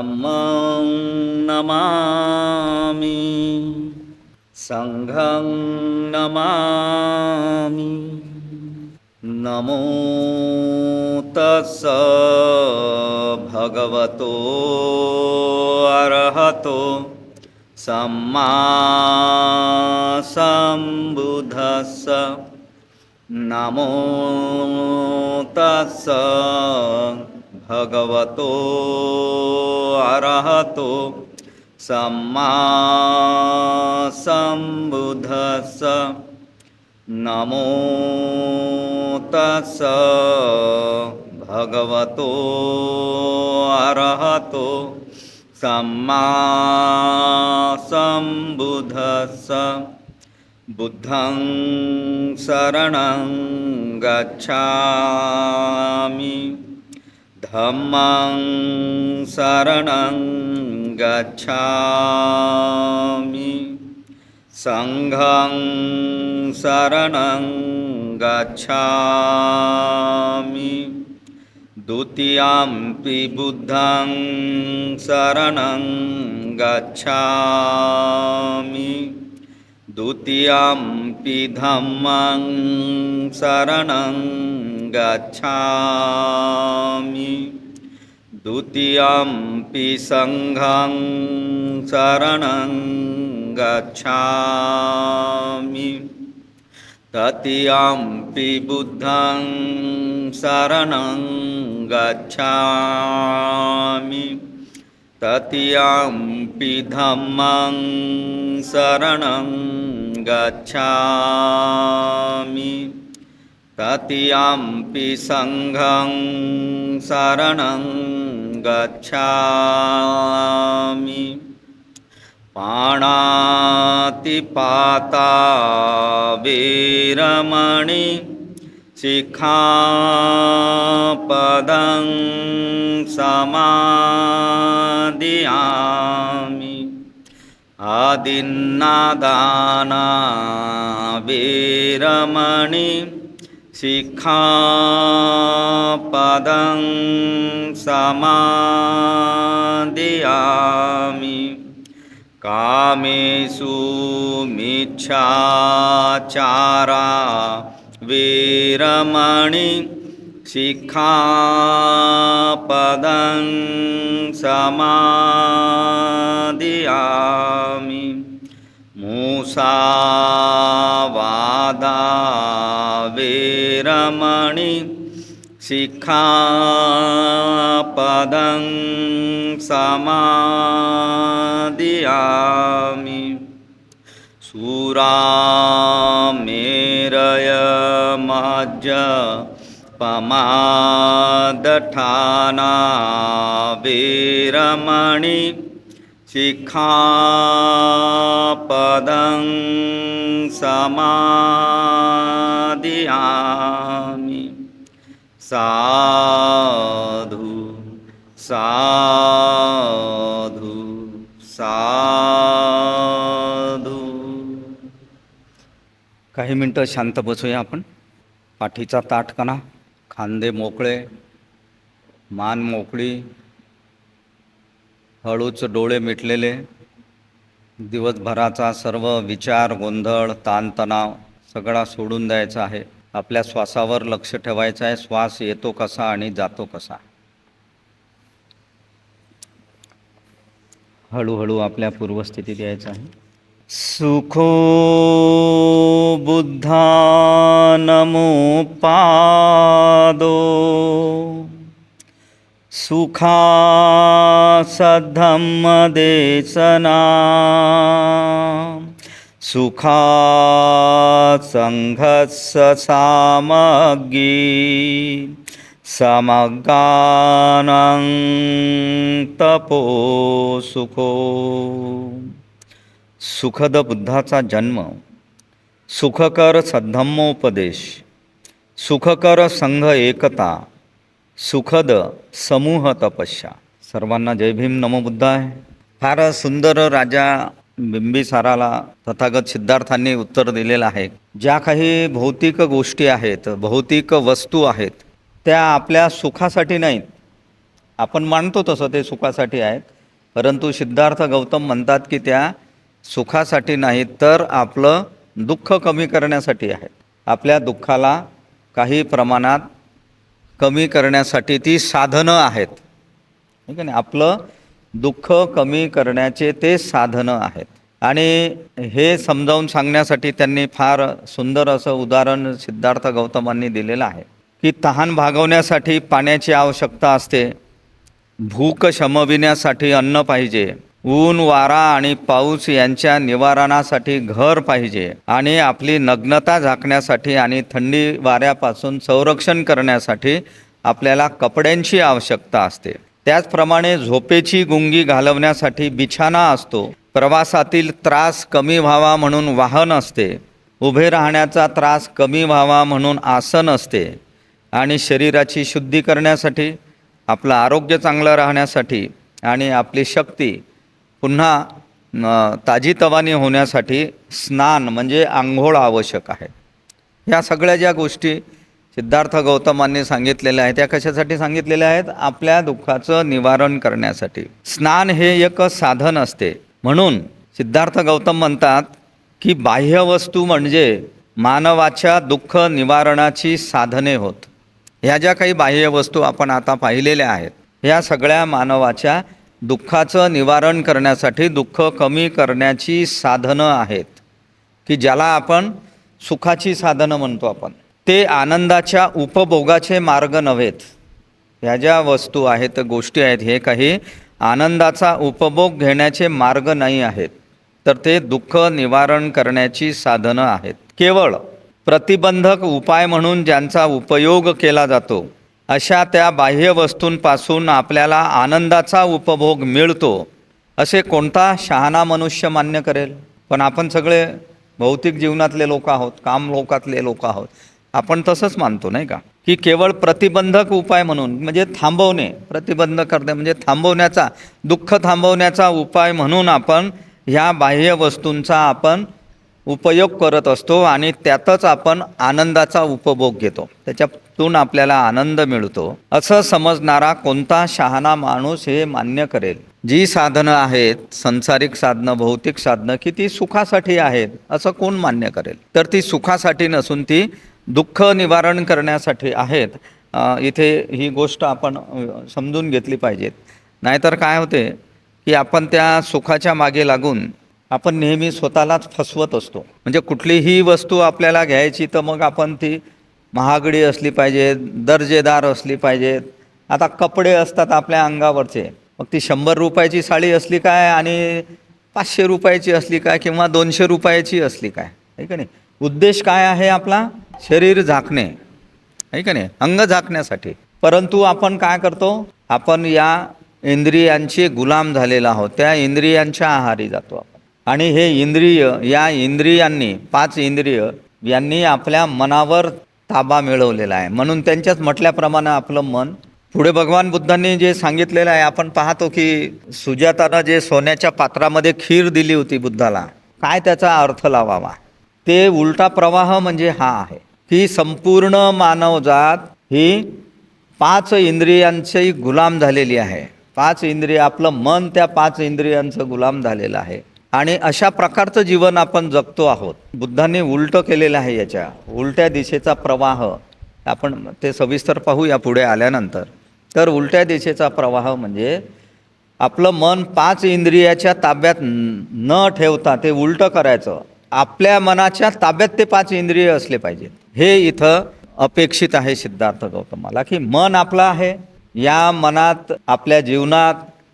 धम्मं नमामि संघं नमामि। नमो तस्स भगवतो अरहतो सम्मा सम्बुद्धस्स। नमो तस्स भगवतो अरहतो सम्मा सम्बुद्धस्स। नमो तस्स भगवतो अरहतो सम्मा सम्बुद्धस्स। बुद्धं शरणं गच्छामि धम्मं शरणं गच्छामि संघं शरणं गच्छामि। द्वितीयंपि बुद्धं शरणं गच्छामि द्वितीयंपि धम्मं शरणं गच्छामि द्वितीयंपि संघं शरणं गच्छामि तृतीयंपि बुद्धं शरणं गच्छामि तृतीयंपि धम्मं शरणं गच्छामि तृतीयंपि संघं शरणं गच्छामि। पाणातिपाता वीरमणि सिक्खापदं समादियामि। आदिन्नादाना वीरमणि सिक्खापदं समादियामि। कामेषु मिच्छाचारा वीरमणि सिक्खापदं समादियामि। मुसावादा वीरमणि सिक्खापदं समादियामि। सुरामेरय मज्जपमादठाना वीरमणि सिक्खापदं समादियामि। साधु साधु साधु। काही मिनटं शांत बसूया आपण. पाठीचा ताठपणा, खांदे मोकळे, मान मोकळी, हळूच डोळे मिटलेले. दिवसभराचा सर्व विचार, गोंधळ, ताणतणाव सगळा सोडून द्यायचा आहे. आपल्या श्वासावर लक्ष ठेवायचं आहे. श्वास येतो कसा आणि जातो कसा. हळूहळू आपल्या पूर्वस्थितीत यायचं आहे. सुखो बुद्धानमुपादो सुखासद्धम्मदेशना सुखासंघस्य सामग्री समगानं तपो सुखो. सुखद बुद्धाचा जन्म, सुखकर सद्धम्मोपदेश, सुखकर संघ एकता, सुखद समूह तपस्या. सर्वांना जय भीम, नमो बुद्धाय. फार सुंदर राजा बिंबिसाराला तथागत सिद्धार्थांनी उत्तर दिलेलं आहे. ज्या काही भौतिक गोष्टी आहेत, भौतिक वस्तू आहेत, त्या आपल्या सुखासाठी नाहीत. आपण मानतो तसं ते सुखासाठी आहेत, परंतु सिद्धार्थ गौतम म्हणतात की त्या सुखासाठी नाही तर आपलं दुःख कमी करण्यासाठी आहे. आपल्या दुःखाला काही प्रमाणात कमी करण्यासाठी ती साधनं आहेत. ठीक आहे ना, आपलं दुःख कमी करण्याचे ते साधनं आहेत. आणि हे समजावून सांगण्यासाठी त्यांनी फार सुंदर असं उदाहरण सिद्धार्थ गौतमांनी दिलेलं आहे की तहान भागवण्यासाठी पाण्याची आवश्यकता असते, भूक शमविण्यासाठी अन्न पाहिजे, ऊन वारा आणि पाऊस यांच्या निवारणासाठी घर पाहिजे, आणि आपली नग्नता झाकण्यासाठी आणि थंडी वाऱ्यापासून संरक्षण करण्यासाठी आपल्याला कपड्यांची आवश्यकता असते. त्याचप्रमाणे झोपेची गुंगी घालवण्यासाठी बिछाना असतो, प्रवासातील त्रास कमी व्हावा म्हणून वाहन असते, उभे राहण्याचा त्रास कमी व्हावा म्हणून आसन असते, आणि शरीराची शुद्धी करण्यासाठी, आपलं आरोग्य चांगलं राहण्यासाठी आणि आपली शक्ती पुन्हा ताजीतवानी होण्यासाठी स्नान म्हणजे आंघोळ आवश्यक आहे. ह्या सगळ्या ज्या गोष्टी सिद्धार्थ गौतमांनी सांगितलेल्या आहेत त्या कशासाठी सांगितलेल्या आहेत? आपल्या दुःखाचं निवारण करण्यासाठी. स्नान हे एक साधन असते. म्हणून सिद्धार्थ गौतम म्हणतात की बाह्य वस्तू म्हणजे मानवाच्या दुःख निवारणाची साधने होत. ह्या ज्या काही बाह्य वस्तू आपण आता पाहिलेल्या आहेत ह्या सगळ्या मानवाच्या दुःखाचं निवारण करण्यासाठी, दुःख कमी करण्याची साधनं आहेत की ज्याला आपण सुखाची साधनं म्हणतो आपण. ते आनंदाच्या उपभोगाचे मार्ग नव्हेत. ह्या ज्या वस्तू आहेत, गोष्टी आहेत, हे काही आनंदाचा उपभोग घेण्याचे मार्ग नाही आहेत, तर ते दुःख निवारण करण्याची साधनं आहेत. केवळ प्रतिबंधक उपाय म्हणून ज्यांचा उपयोग केला जातो अशा त्या बाह्य वस्तूंपासून आपल्याला आनंदाचा उपभोग मिळतो असे कोणता शहाणा मनुष्य मान्य करेल? पण आपण सगळे भौतिक जीवनातले लोक आहोत, काम लोकातले लोक आहोत. आपण तसंच मानतो नाही का की केवळ प्रतिबंधक उपाय म्हणून म्हणजे थांबवणे, प्रतिबंध करणे म्हणजे थांबवण्याचा, दुःख थांबवण्याचा उपाय म्हणून आपण ह्या बाह्य वस्तूंचा आपण उपयोग करत असतो आणि त्यातच आपण आनंदाचा उपभोग घेतो, त्याच्यातून आपल्याला आनंद मिळतो असं समजणारा कोणता शहाणा माणूस हे मान्य करेल? जी साधनं आहेत, सांसारिक साधनं, भौतिक साधनं, की ती सुखासाठी आहेत असं कोण मान्य करेल? तर ती सुखासाठी नसून ती दुःख निवारण करण्यासाठी आहेत. इथे ही गोष्ट आपण समजून घेतली पाहिजेत. नाहीतर काय होते की आपण त्या सुखाच्या मागे लागून आपण नेहमी स्वतःलाच फसवत असतो. म्हणजे कुठलीही वस्तू आपल्याला घ्यायची तर मग आपण ती महागडी असली पाहिजे, दर्जेदार असली पाहिजेत. आता कपडे असतात आपल्या अंगावरचे, मग ती 100 रुपयाची साडी असली काय आणि 500 रुपयाची असली काय किंवा 200 रुपयाची असली काय, आहे का नाही? उद्देश काय आहे आपला? शरीर झाकणे, आहे का नाही, अंग झाकण्यासाठी. परंतु आपण काय करतो? आपण या इंद्रियांचे गुलाम झालेला आहोत, त्या इंद्रियांच्या आहारी जातो आपण. आणि हे इंद्रिय, या इंद्रियांनी, 5 इंद्रिय यांनी आपल्या मनावर ताबा मिळवलेला आहे. म्हणून त्यांच्याच म्हटल्याप्रमाणे आपलं मन, पुढे भगवान बुद्धांनी जे सांगितलेलं आहे, आपण पाहतो की सुजातानं जे सोन्याच्या पात्रामध्ये खीर दिली होती बुद्धाला, काय त्याचा अर्थ लावावा? ते उलटा प्रवाह म्हणजे हा आहे की संपूर्ण मानवजात ही 5 इंद्रियांची गुलाम झालेली आहे. 5 इंद्रिय, आपलं मन त्या 5 इंद्रियांचं गुलाम झालेलं आहे आणि अशा प्रकारचं जीवन आपण जगतो आहोत. बुद्धांनी उलटं केलेलं आहे, याच्या उलट्या दिशेचा प्रवाह आपण ते सविस्तर पाहूया पुढे आल्यानंतर. तर उलट्या दिशेचा प्रवाह म्हणजे आपलं मन 5 इंद्रियाच्या ताब्यात न ठेवता ते उलटं करायचं. आपल्या मनाच्या ताब्यात ते 5 इंद्रिय असले पाहिजेत. हे इथं अपेक्षित आहे सिद्धार्थ गौतमाला की मन आपलं आहे, या मनात आपल्या जीवनात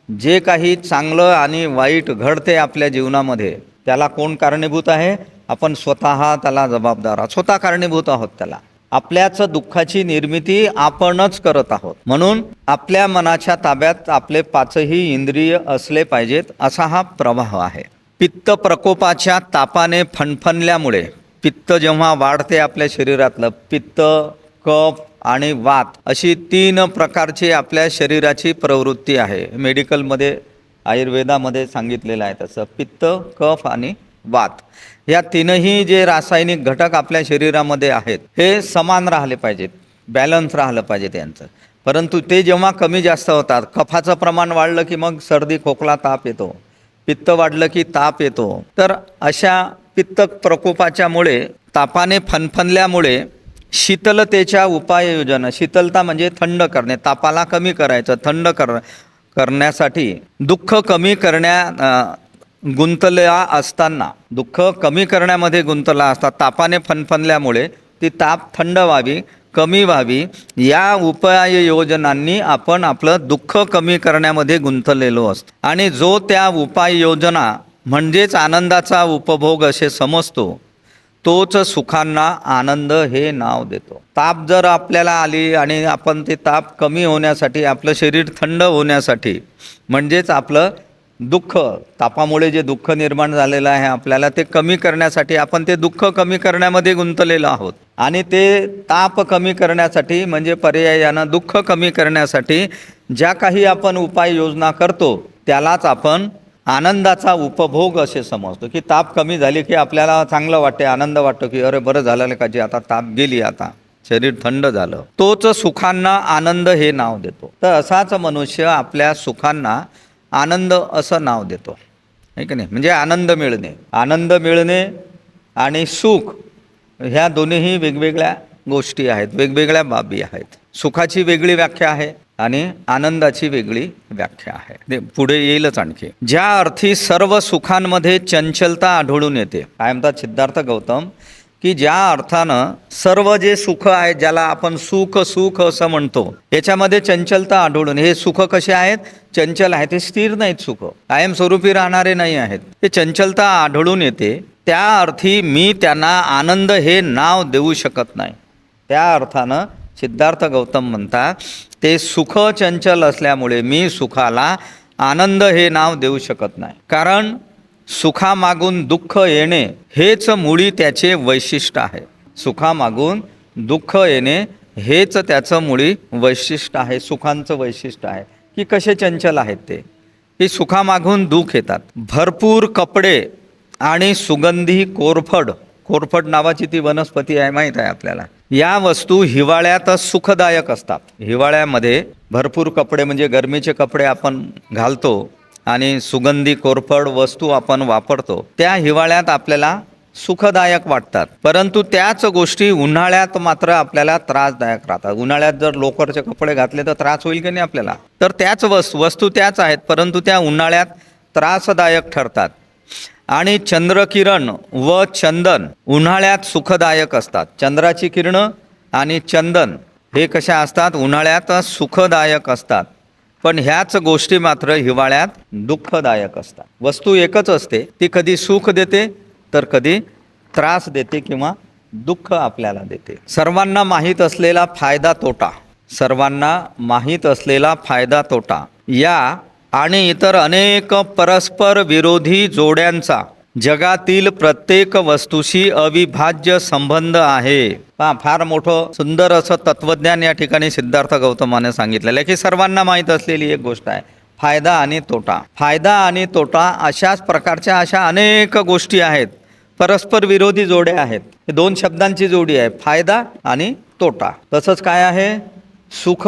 जे काही चांगलं आणि वाईट घडते आपल्या जीवनामध्ये त्याला कोण कारणीभूत आहे? आपण स्वतः त्याला जबाबदार आहोत, स्वतः कारणीभूत आहोत त्याला. आपल्याच दुःखाची निर्मिती आपणच करत आहोत. म्हणून आपल्या मनाच्या ताब्यात आपले 5ही इंद्रिय असले पाहिजेत असा हा प्रवाह आहे. पित्त प्रकोपाच्या तापाने फणफणल्यामुळे, पित्त जेव्हा वाढते आपल्या शरीरातलं, पित्त, कफ आणि वात अशी 3 प्रकारची आपल्या शरीराची प्रवृत्ती आहे. मेडिकलमध्ये, आयुर्वेदामध्ये सांगितलेलं आहे तसं. पित्त, कफ आणि वात, या 3ही जे रासायनिक घटक आपल्या शरीरामध्ये आहेत हे समान राहिले पाहिजेत, बॅलन्स राहिलं पाहिजे त्यांचं. परंतु ते जेव्हा कमी जास्त होतात, कफाचं प्रमाण वाढलं की मग सर्दी खोकला ताप येतो, पित्त वाढलं की ताप येतो. तर अशा पित्त प्रकोपाच्यामुळे, तापाने फणफणल्यामुळे शीतलतेच्या उपाययोजना, शीतलता म्हणजे थंड करणे, तापाला कमी करायचं, थंड करण्यासाठी दुःख कमी गुंतल्या असताना, दुःख कमी करण्यामध्ये गुंतला असता, तापाने फणफणल्यामुळे ती ताप थंड व्हावी, कमी व्हावी, या उपाययोजनांनी आपण आपलं दुःख कमी करण्यामध्ये गुंतलेलो असतो. आणि जो त्या उपाययोजना म्हणजेच आनंदाचा उपभोग असे समजतो, तोच सुखांना आनंद हे नाव देतो. ताप जर आपल्याला आली आणि आपण ते ताप कमी होण्यासाठी, आपलं शरीर थंड होण्यासाठी, म्हणजेच आपलं दुःख, तापामुळे जे दुःख निर्माण झालेलं आहे आपल्याला, ते कमी करण्यासाठी आपण ते दुःख कमी करण्यामध्ये गुंतलेलो आहोत. आणि ते ताप कमी करण्यासाठी म्हणजे पर्यायानं दुःख कमी करण्यासाठी ज्या काही आपण उपाययोजना करतो, त्यालाच आपण आनंदाचा उपभोग असे समजतो. की ताप कमी झाली की आपल्याला चांगलं वाटते, आनंद वाटतो की अरे बरं झालं का, जे आता ताप गेली, आता शरीर थंड झालं. तोच सुखांना आनंद हे नाव देतो. तर असाच मनुष्य आपल्या सुखांना आनंद असं नाव देतो, आहे की नाही. म्हणजे आनंद मिळणे आणि सुख ह्या दोन्हीही वेगवेगळ्या गोष्टी आहेत, वेगवेगळ्या बाबी आहेत. सुखाची वेगळी व्याख्या आहे आणि आनंदाची वेगळी व्याख्या आहे. ते पुढे येईलच आणखी. ज्या अर्थी सर्व सुखांमध्ये चंचलता आढळून येते, काय म्हणतात सिद्धार्थ गौतम, की ज्या अर्थानं सर्व जे सुख आहे, ज्याला आपण सुख असं म्हणतो, याच्यामध्ये चंचलता आढळून, हे सुख कसे आहेत, चंचल आहेत, ते स्थिर नाहीत, सुख कायमस्वरूपी राहणारे नाही आहेत, ते चंचलता आढळून येते. त्या अर्थी मी त्यांना आनंद हे नाव देऊ शकत नाही. त्या अर्थानं सिद्धार्थ गौतम म्हणतात, ते सुख चंचल असल्यामुळे मी सुखाला आनंद हे नाव देऊ शकत नाही. कारण सुखामागून दुःख येणे हेच मुळी त्याचे वैशिष्ट्य आहे. सुखामागून दुःख येणे हेच त्याचं मुळी वैशिष्ट्य आहे, सुखांचं वैशिष्ट्य आहे. की कसे चंचल आहेत ते, की सुखामागून दुःख येतात. भरपूर कपडे आणि सुगंधी कोरफड नावाची ती वनस्पती आहे, माहीत आहे आपल्याला. या वस्तू हिवाळ्यात सुखदायक असतात. हिवाळ्यामध्ये भरपूर कपडे म्हणजे गरमीचे कपडे आपण घालतो आणि सुगंधी कोरफड वस्तू आपण वापरतो, त्या हिवाळ्यात आपल्याला सुखदायक वाटतात. परंतु त्याच गोष्टी उन्हाळ्यात मात्र आपल्याला त्रासदायक राहतात. उन्हाळ्यात जर लोकरचे कपडे घातले तर त्रास होईल की नाही आपल्याला, तर त्याच वस्तू त्याच आहेत, परंतु त्या उन्हाळ्यात त्रासदायक ठरतात. आणि चंद्रकिरण व चंदन उन्हाळ्यात सुखदायक असतात. चंद्राची किरणं आणि चंदन हे कशा असतात, उन्हाळ्यात सुखदायक असतात, पण ह्याच गोष्टी मात्र हिवाळ्यात दुःखदायक असतात. वस्तू एकच असते, ती कधी सुख देते तर कधी त्रास देते किंवा दुःख आपल्याला देते. सर्वांना माहीत असलेला फायदा तोटा या आणि इतर अनेक परस्पर विरोधी जोड्यांचा जगातील प्रत्येक वस्तूशी अविभाज्य संबंध आहे. फार मोठं सुंदर असं तत्वज्ञान या ठिकाणी सिद्धार्थ गौतमाने सांगितलेलं आहे, की सर्वांना माहीत असलेली एक गोष्ट आहे फायदा आणि तोटा. अशाच प्रकारच्या अशा अनेक गोष्टी आहेत, परस्पर विरोधी जोड्या आहेत. हे दोन शब्दांची जोडी आहे, फायदा आणि तोटा. तसंच काय आहे, सुख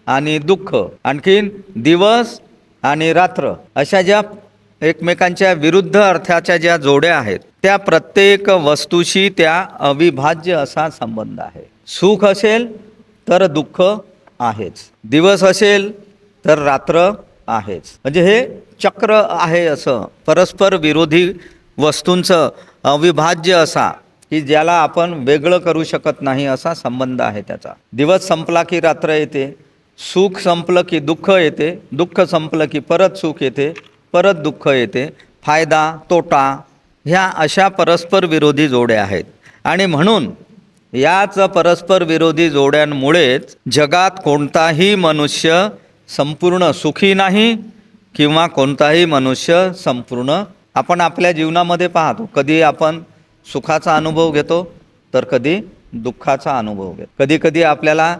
आणि दुःख, आणखीन दिवस आणि रात्र, अशा ज्या एकमेकांच्या विरुद्ध अर्थाच्या ज्या जोड्या आहेत, त्या प्रत्येक वस्तूशी त्या अविभाज्य असा संबंध आहे. सुख असेल तर दुःख आहेच, दिवस असेल तर रात्र आहेच. म्हणजे हे चक्र आहे, असं परस्पर विरोधी वस्तूंचं अविभाज्य असा, की ज्याला आपण वेगळं करू शकत नाही असा संबंध आहे त्याचा. दिवस संपला की रात्र येते, सुख संपलं की दुःख येते, दुःख संपलं की परत सुख येते, परत दुःख येते. फायदा तोटा ह्या अशा परस्पर विरोधी जोड्या आहेत. आणि म्हणून याच परस्पर विरोधी जोड्यांमुळेच जगात कोणताही मनुष्य संपूर्ण सुखी नाही किंवा कोणताही मनुष्य संपूर्ण, आपण आपल्या जीवनामध्ये पाहतो, कधी आपण सुखाचा अनुभव घेतो तर कधी दुःखाचा अनुभव घेतो. कधी कधी आपल्याला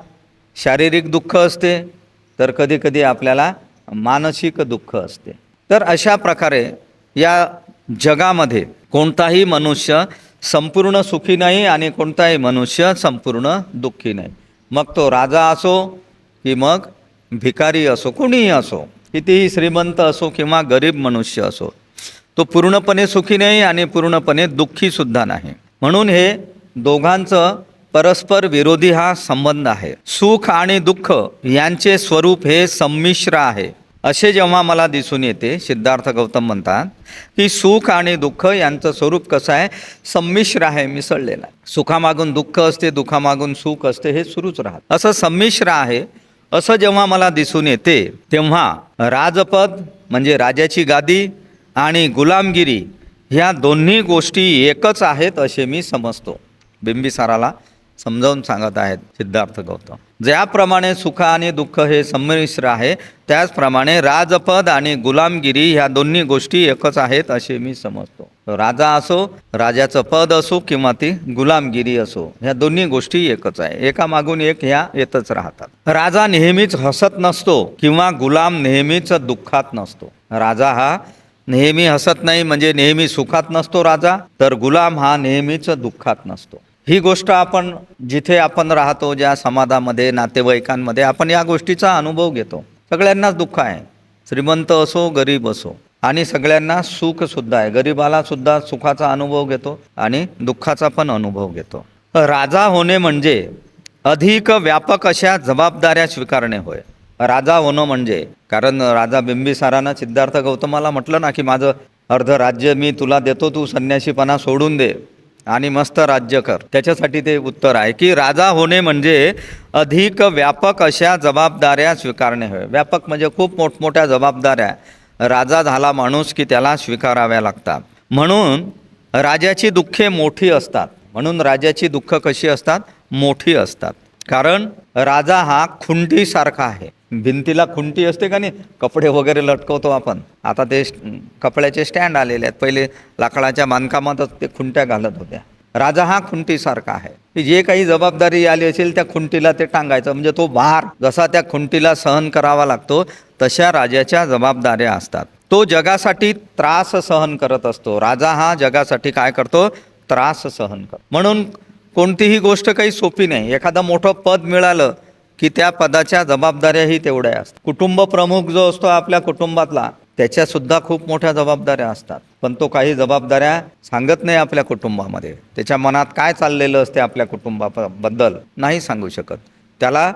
शारीरिक दुःख असते तर कधी कधी आपल्याला मानसिक दुःख असते. तर अशा प्रकारे या जगामध्ये कोणताही मनुष्य संपूर्ण सुखी नाही आणि कोणताही मनुष्य संपूर्ण दुःखी नाही. मग तो राजा असो की मग भिकारी असो, कोणीही असो, कितीही श्रीमंत असो किंवा गरीब मनुष्य असो, तो पूर्णपणे सुखी नाही आणि पूर्णपणे दुःखीसुद्धा नाही. म्हणून हे दोघांचं परस्पर विरोधी हा संबंध आहे. सुख आणि दुःख यांचे स्वरूप हे संमिश्र आहे असे जेव्हा मला दिसून येते, सिद्धार्थ गौतम म्हणतात की सुख आणि दुःख यांचं स्वरूप कसं आहे, संमिश्र आहे, मिसळलेलं आहे. सुखामागून दुःख असते, दुःखामागून सुख असते, हे सुरूच राहतं. असं संमिश्र आहे असं जेव्हा मला दिसून येते, तेव्हा राजपद म्हणजे राजाची गादी आणि गुलामगिरी ह्या दोन्ही गोष्टी एकच आहेत असे मी समजतो. बिंबिसाराला समजावून सांगत आहेत सिद्धार्थ गौतम. ज्याप्रमाणे सुख आणि दुःख हे संमिश्र आहे, त्याचप्रमाणे राजपद आणि गुलामगिरी ह्या दोन्ही गोष्टी एकच आहेत असे मी समजतो. राजा असो, राजाचं पद असो किंवा ती गुलामगिरी असो, ह्या दोन्ही गोष्टी एकच आहे, एकामागून एक ह्या येतच राहतात. राजा नेहमीच हसत नसतो किंवा गुलाम नेहमीच दुःखात नसतो. राजा हा नेहमी हसत नाही, म्हणजे नेहमी सुखात नसतो राजा, तर गुलाम हा नेहमीच दुःखात नसतो. ही गोष्ट आपण जिथे आपण राहतो, ज्या समाजामध्ये, नातेवाईकांमध्ये आपण या गोष्टीचा अनुभव घेतो. सगळ्यांनाच दुःख आहे, श्रीमंत असो गरीब असो, आणि सगळ्यांना सुखसुद्धा आहे. गरीबाला सुद्धा सुखाचा अनुभव घेतो आणि दुःखाचा पण अनुभव घेतो. राजा होणे म्हणजे अधिक व्यापक अशा जबाबदाऱ्या स्वीकारणे होय. राजा होणं म्हणजे, कारण राजा बिंबिसारानं सिद्धार्थ गौतमाला म्हटलं ना की माझं अर्ध राज्य मी तुला देतो, तू संन्यासीपणा सोडून दे आणि मस्त राज्य कर. त्याच्यासाठी ते उत्तर आहे की राजा होणे म्हणजे अधिक व्यापक अशा जबाबदाऱ्या स्वीकारणे होय. व्यापक म्हणजे खूप मोठमोठ्या जबाबदाऱ्या राजा झाला माणूस की त्याला स्वीकाराव्या लागतात. म्हणून राजाची दुःखे मोठी असतात. म्हणून राजाची दुःख कशी असतात, मोठी असतात. कारण राजा हा खुंटीसारखा आहे. भिंतीला खुंटी असते का नाही, कपडे वगैरे लटकवतो आपण, आता ते कपड्याचे स्टँड आलेले आहेत, पहिले लाकडाच्या बांधकामातच ते खुंट्या घालत होत्या. राजा हा खुंटीसारखा आहे की जे काही जबाबदारी आली असेल त्या खुंटीला ते टांगायचं, म्हणजे तो भार जसा त्या खुंटीला सहन करावा लागतो तशा राजाच्या जबाबदाऱ्या असतात. तो जगासाठी त्रास सहन करत असतो. राजा हा जगासाठी काय करतो, त्रास सहन करतो. म्हणून कोणतीही गोष्ट काही सोपी नाही. एखादं मोठं पद मिळालं की त्या पदाच्या जबाबदाऱ्याही तेवढ्या असतात. कुटुंब प्रमुख जो असतो आपल्या कुटुंबातला, त्याच्यासुद्धा खूप मोठ्या जबाबदाऱ्या असतात. पण तो काही जबाबदाऱ्या सांगत नाही आपल्या कुटुंबामध्ये. त्याच्या मनात काय चाललेलं असते आपल्या कुटुंबाबद्दल नाही सांगू शकत. त्याला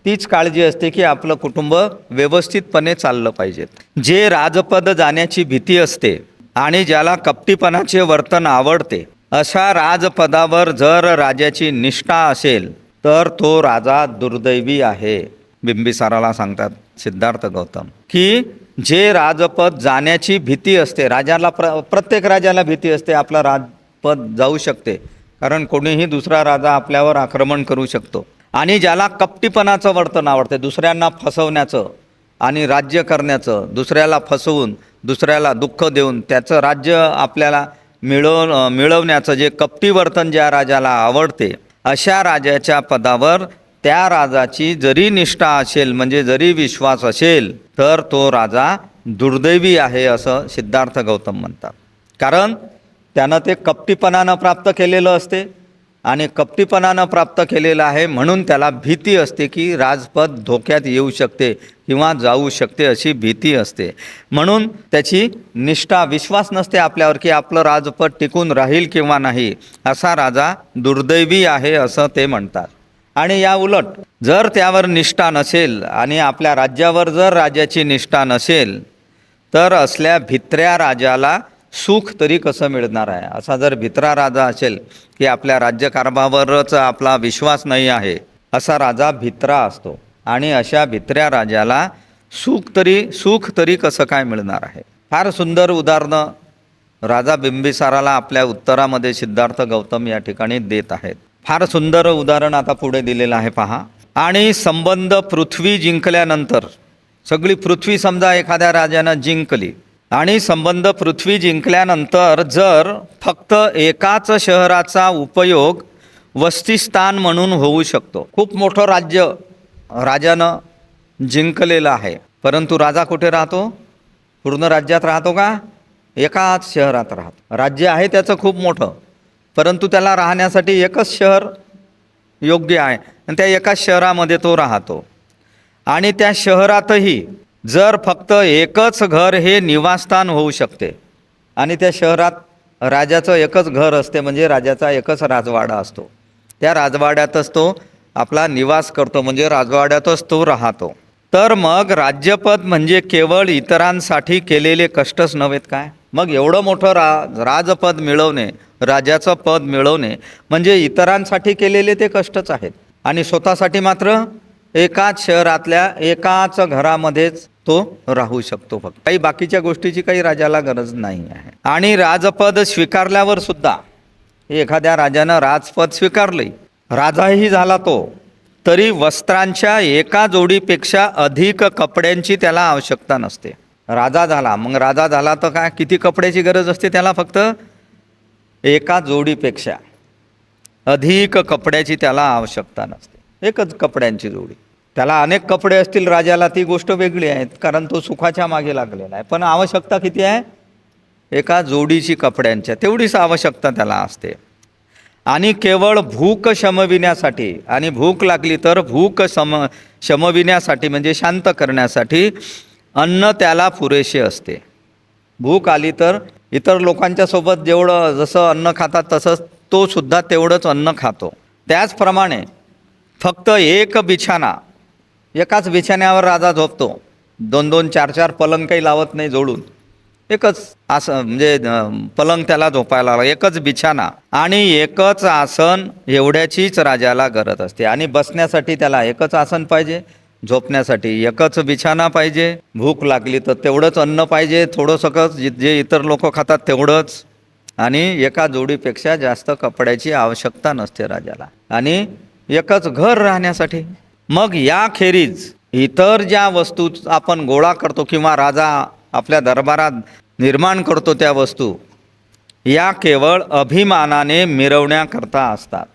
तीच काळजी असते की आपलं कुटुंब व्यवस्थितपणे चाललं पाहिजे. जे राजपद जाण्याची भीती असते आणि ज्याला कपटीपणाचे वर्तन आवडते, अशा राजपदावर जर राजाची निष्ठा असेल तर तो राजा दुर्दैवी आहे. बिंबिसाराला सांगतात सिद्धार्थ गौतम की जे राजपद जाण्याची भीती असते, राजाला प्रत्येक राजाला भीती असते आपलं राजपद जाऊ शकते, कारण कोणीही दुसरा राजा आपल्यावर आक्रमण करू शकतो. आणि ज्याला कपटीपणाचं वर्तन आवडते, दुसऱ्यांना फसवण्याचं आणि राज्य करण्याचं, दुसऱ्याला फसवून दुसऱ्याला दुःख देऊन त्याचं राज्य आपल्याला मिळवण्याचं जे कपटी वर्तन ज्या राजाला आवडते, अशा राजाच्या पदावर त्या राजाची जरी निष्ठा असेल, म्हणजे जरी विश्वास असेल, तर तो राजा दुर्दैवी आहे असं सिद्धार्थ गौतम म्हणतात. कारण त्यानं ते कपटीपणानं प्राप्त केलेलं असते आणि कपटीपणानं प्राप्त केलेलं आहे, म्हणून त्याला भीती असते की राजपद धोक्यात येऊ शकते किंवा जाऊ शकते, अशी भीती असते. म्हणून त्याची निष्ठा, विश्वास नसते आपल्यावर की आपलं राजपद टिकून राहील किंवा नाही. असा राजा दुर्दैवी आहे असं ते म्हणतात. आणि या उलट जर त्यावर निष्ठा नसेल आणि आपल्या राज्यावर जर राजाची निष्ठा नसेल, तर असल्या भित्र्या राजाला सुख तरी कसं मिळणार आहे. असा जर भित्रा राजा असेल की आपल्या राज्यकारभारावरच आपला विश्वास नाही आहे, असा राजा भित्रा असतो. आणि अशा भित्र्या राजाला सुख तरी कसं काय मिळणार आहे. फार सुंदर उदाहरणं राजा बिंबिसाराला आपल्या उत्तरामध्ये सिद्धार्थ गौतम या ठिकाणी देत आहेत. फार सुंदर उदाहरण आता पुढे दिलेलं आहे पहा. आणि संबंध पृथ्वी जिंकल्यानंतर, सगळी पृथ्वी समजा एखाद्या राजानं जिंकली, आणि संबंध पृथ्वी जिंकल्यानंतर जर फक्त एकाच शहराचा उपयोग वसतिस्थान म्हणून होऊ शकतो. खूप मोठं राज्य राजानं जिंकलेलं आहे, परंतु राजा कुठे राहतो, पूर्ण राज्यात राहतो का, एकाच शहरात राहतो. राज्य आहे त्याचं खूप मोठं, परंतु त्याला राहण्यासाठी एकच शहर योग्य आहे आणि त्या एकाच शहरामध्ये तो राहतो. आणि त्या शहरातही जर फक्त एकच घर हे निवासस्थान होऊ शकते आणि त्या शहरात राजाचं एकच घर असते, म्हणजे राजाचा एकच राजवाडा असतो, त्या राजवाड्यातच तो आपला निवास करतो, म्हणजे राजवाड्यातच तो राहतो, तर मग राज्यपद म्हणजे केवळ इतरांसाठी केलेले कष्टच नव्हेत काय? मग एवढं मोठं राजपद मिळवणे, राजाचं पद मिळवणे म्हणजे इतरांसाठी केलेले ते कष्टच आहेत, आणि स्वतःसाठी मात्र एकाच शहरातल्या एकाच घरामध्येच तो राहू शकतो. फक्त काही बाकीच्या गोष्टीची काही राजाला गरज नाही आहे. आणि राजपद स्वीकारल्यावर सुद्धा एखाद्या राजानं राजपद स्वीकारले, राजाही झाला तो, तरी वस्त्रांच्या एका जोडीपेक्षा अधिक कपड्यांची त्याला आवश्यकता नसते. राजा झाला, मग राजा झाला तर काय किती कपड्याची गरज असते त्याला? फक्त एका जोडीपेक्षा अधिक कपड्याची त्याला आवश्यकता नसते, एकच कपड्यांची जोडी. त्याला अनेक कपडे असतील राजाला, ती गोष्ट वेगळी आहे, कारण तो सुखाच्या मागे लागलेला आहे, पण आवश्यकता किती आहे? एका जोडीची कपड्यांच्या, तेवढीच आवश्यकता त्याला असते. आणि केवळ भूक शमविण्यासाठी, आणि भूक लागली तर भूक शमविण्यासाठी म्हणजे शांत करण्यासाठी अन्न त्याला पुरेसे असते. भूक आली तर इतर लोकांच्या सोबत जेवढं जसं अन्न खातात तसंच तो सुद्धा तेवढंच अन्न खातो. त्याचप्रमाणे फक्त एक बिछाना, एकाच बिछाण्यावर राजा झोपतो, 2-2, 4-4 पलंग काही लावत नाही जोडून, एकच आसन म्हणजे पलंग त्याला झोपायला, एकच बिछाना आणि एकच आसन एवढ्याचीच राजाला गरज असते. आणि बसण्यासाठी त्याला एकच आसन पाहिजे, झोपण्यासाठी एकच बिछाना पाहिजे, भूक लागली तर तेवढंच अन्न पाहिजे, थोडंसं जे इतर लोक खातात तेवढंच, आणि एका जोडीपेक्षा जास्त कपड्याची आवश्यकता नसते राजाला, आणि एकच घर राहण्यासाठी. मग याखेरीज इतर ज्या वस्तू आपण गोळा करतो किंवा राजा आपल्या दरबारात निर्माण करतो त्या वस्तू, या केवळ अभिमानाने मिरवण्याकरता असतात.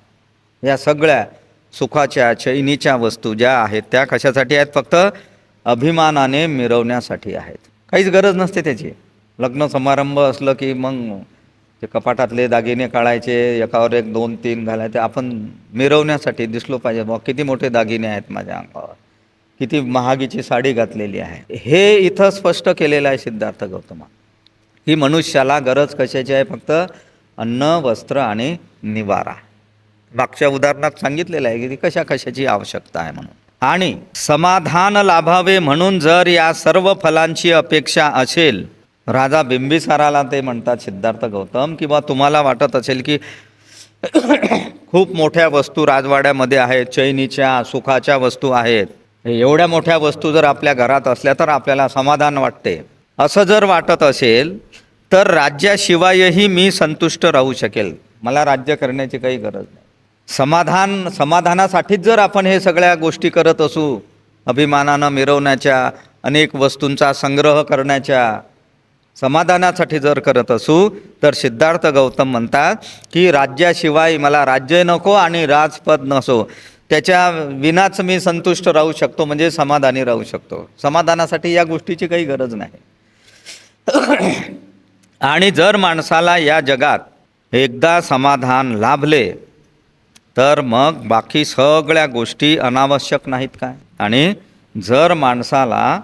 या सगळ्या सुखाच्या चैनीच्या वस्तू ज्या आहेत त्या कशासाठी आहेत? फक्त अभिमानाने मिरवण्यासाठी आहेत, काहीच गरज नसते त्याची. लग्न समारंभ असलं की मग ते कपाटातले दागिने काढायचे, एकावर एक 2-3 घालायचे, आपण मिरवण्यासाठी दिसलो पाहिजे, बा किती मोठे दागिने आहेत माझ्या अंगावर, किती महागीची साडी घातलेली आहे. हे इथं स्पष्ट केलेलं आहे सिद्धार्थ गौतमा, ही मनुष्याला गरज कशाची आहे? फक्त अन्न, वस्त्र आणि निवारा. मागच्या उदाहरणात सांगितलेलं आहे की कशा कशाची आवश्यकता आहे म्हणून. आणि समाधान लाभावे म्हणून जर या सर्व फलांची अपेक्षा असेल, राजा बिंबिसाराला ते म्हणतात सिद्धार्थ गौतम, किंवा तुम्हाला वाटत असेल की खूप मोठ्या वस्तू राजवाड्यामध्ये आहेत, चैनीच्या सुखाच्या वस्तू आहेत, एवढ्या मोठ्या वस्तू जर आपल्या घरात असल्या तर आपल्याला समाधान वाटते, असं जर वाटत असेल तर राज्याशिवायही मी संतुष्ट राहू शकेल, मला राज्य करण्याची काही गरज नाही. समाधानासाठीच जर आपण हे सगळ्या गोष्टी करत असू, अभिमानानं मिरवण्याच्या, अनेक वस्तूंचा संग्रह करण्याच्या, समाधानासाठी जर करत असू, तर सिद्धार्थ गौतम म्हणतात की राज्याशिवाय मला राज्य नको आणि राजपद नसो, त्याच्या विनाच मी संतुष्ट राहू शकतो, म्हणजे समाधानी राहू शकतो. समाधानासाठी या गोष्टीची काही गरज नाही. आणि जर माणसाला या जगात एकदा समाधान लाभले तर मग बाकी सगळ्या गोष्टी अनावश्यक नाहीत काय? आणि जर माणसाला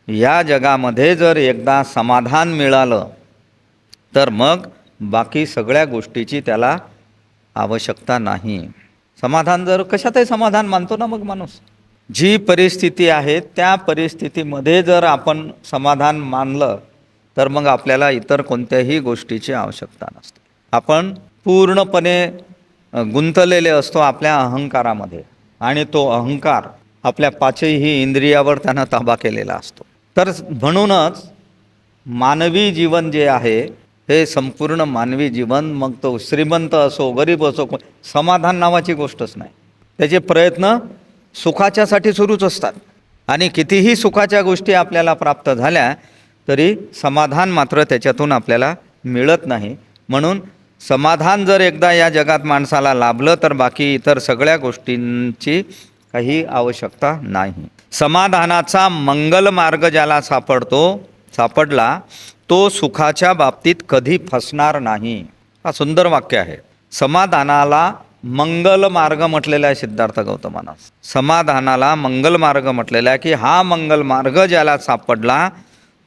या जगामध्ये जर एकदा समाधान मिळालं तर मग बाकी सगळ्या गोष्टीची त्याला आवश्यकता नाही. समाधान जर कशातही समाधान मानतो ना मग माणूस, जी परिस्थिती आहे त्या परिस्थितीमध्ये जर आपण समाधान मानलं तर मग आपल्याला इतर कोणत्याही गोष्टीची आवश्यकता नसते. आपण पूर्णपणे गुंतलेले असतो आपल्या अहंकारामध्ये, आणि तो अहंकार आपल्या पाचही इंद्रियावर त्यानं ताबा केलेला असतो. तर म्हणूनच मानवी जीवन जे आहे, हे संपूर्ण मानवी जीवन, मग तो श्रीमंत असो गरीब असो, समाधान नावाची गोष्टच नाही. त्याचे प्रयत्न सुखाच्यासाठी सुरूच असतात, आणि कितीही सुखाच्या गोष्टी आपल्याला प्राप्त झाल्या तरी समाधान मात्र त्याच्यातून आपल्याला मिळत नाही. म्हणून समाधान जर एकदा या जगात माणसाला लाभलं तर बाकी इतर सगळ्या गोष्टींची काही आवश्यकता नाही. समाधानाचा मंगल मार्ग ज्याला सापडला तो सुखाच्या बाबतीत कधी फसणार नाही. हा सुंदर वाक्य आहे. समाधानाला मंगल मार्ग म्हटलेला आहे सिद्धार्थ गौतमानं. समाधानाला मंगल मार्ग म्हटलेला आहे की हा मंगल मार्ग ज्याला सापडला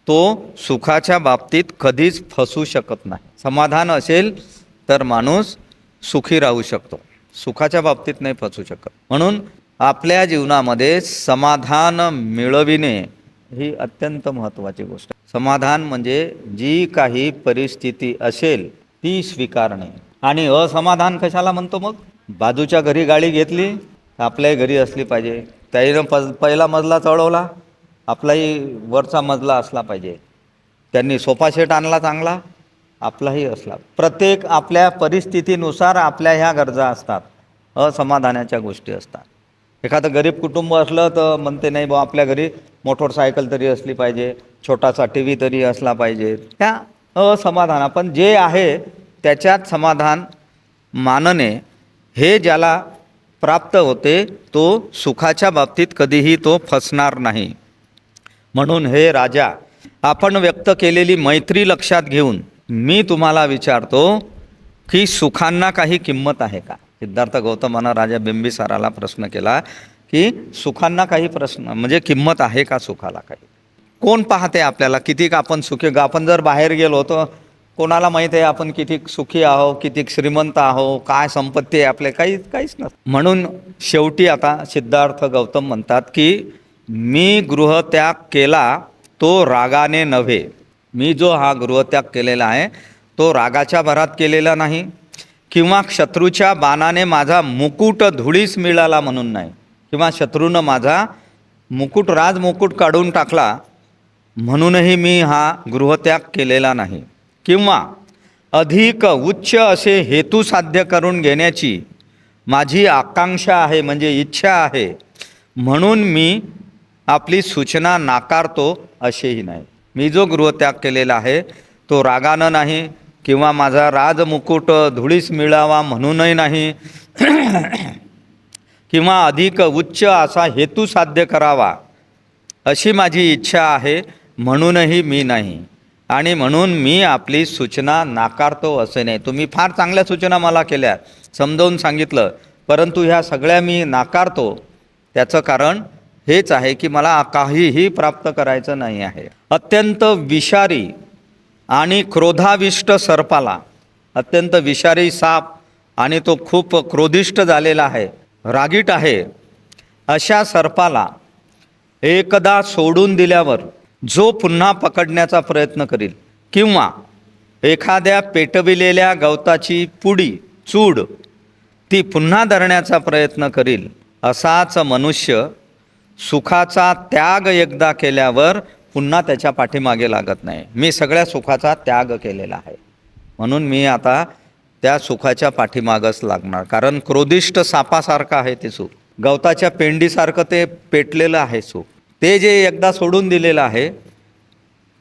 तो सुखाच्या बाबतीत कधीच फसू शकत नाही. समाधान असेल तर माणूस सुखी राहू शकतो, सुखाच्या बाबतीत नाही फसू शकत. म्हणून आपल्या जीवनामध्ये समाधान मिळविणे ही अत्यंत महत्त्वाची गोष्ट आहे. समाधान म्हणजे जी काही परिस्थिती असेल ती स्वीकारणे. आणि असमाधान कशाला म्हणतो मग? बाजूच्या घरी गाडी घेतली तर आपल्याही घरी असली पाहिजे, त्याईनं पहिला मजला चढवला आपलाही वरचा मजला असला पाहिजे, त्यांनी सोफा सेट आणला चांगला आपलाही असला. प्रत्येक आपल्या परिस्थितीनुसार आपल्या ह्या गरजा असतात, असमाधानाच्या गोष्टी असतात. एखादं गरीब कुटुंब असलं तर म्हणते नाही बा आपल्या घरी मोटरसायकल तरी असली पाहिजे, छोटासा टी व्ही तरी असला पाहिजे. त्या असमाधान, पण जे आहे त्याच्यात समाधान मानणे हे ज्याला प्राप्त होते तो सुखाच्या बाबतीत कधीही तो फसणार नाही. म्हणून हे राजा, आपण व्यक्त केलेली मैत्री लक्षात घेऊन मी तुम्हाला विचारतो की सुखांना काही किंमत आहे का? सिद्धार्थ गौतमानं राजा बिंबिसाराला प्रश्न केला की सुखांना काही म्हणजे किंमत आहे का सुखाला काही? कोण पाहते आपल्याला किती आपण सुखी? आपण जर बाहेर गेलो तर कोणाला माहीत आहे आपण किती सुखी आहो, किती श्रीमंत आहो, काय संपत्ती आहे आपले? काहीच नसतं. म्हणून शेवटी आता सिद्धार्थ गौतम म्हणतात की मी गृहत्याग केला तो रागाने नव्हे. मी जो हा गृहत्याग केलेला आहे तो रागाच्या भरात केलेला नाही, किंवा शत्रूच्या बाणाने माझा मुकुट धुळीस मिळाला म्हणून नाही, किंवा शत्रूनं माझा मुकुट राजमुकुट काढून टाकला म्हणूनही मी हा गृहत्याग केलेला नाही, किंवा अधिक उच्च असे हेतू साध्य करून घेण्याची माझी आकांक्षा आहे म्हणजे इच्छा आहे म्हणून मी आपली सूचना नाकारतो असेही नाही. मी जो गृहत्याग केलेला आहे तो रागानं नाही, किंवा माझा राजमुकुट धुळीस मिळावा म्हणूनही नाही, किंवा अधिक उच्च असा हेतू साध्य करावा अशी माझी इच्छा आहे म्हणूनही मी नाही, आणि म्हणून मी आपली सूचना नाकारतो असे नाही. तुम्ही फार चांगल्या सूचना मला केल्या, समजावून सांगितलं, परंतु ह्या सगळ्या मी नाकारतो. त्याचं कारण हेच आहे की मला काहीही प्राप्त करायचं नाही आहे. अत्यंत विषारी आणि क्रोधाविष्ट सर्पाला, अत्यंत विषारी साप आणि तो खूप क्रोधिष्ट झालेला आहे, रागीट आहे, अशा सर्पाला एकदा सोडून दिल्यावर जो पुन्हा पकडण्याचा प्रयत्न करील, किंवा एखाद्या पेटविलेल्या गवताची पुडी चूड ती पुन्हा धरण्याचा प्रयत्न करील, असाच मनुष्य सुखाचा त्याग एकदा केल्यावर पुन्हा त्याच्या पाठीमागे लागत नाही. मी सगळ्या सुखाचा त्याग केलेला आहे म्हणून मी आता त्या सुखाच्या पाठीमागच लागणार. कारण क्रोधिष्ट सापासारखं आहे ते सुख, गवताच्या पेंडीसारखं ते पेटलेलं आहे सुख. ते जे एकदा सोडून दिलेलं आहे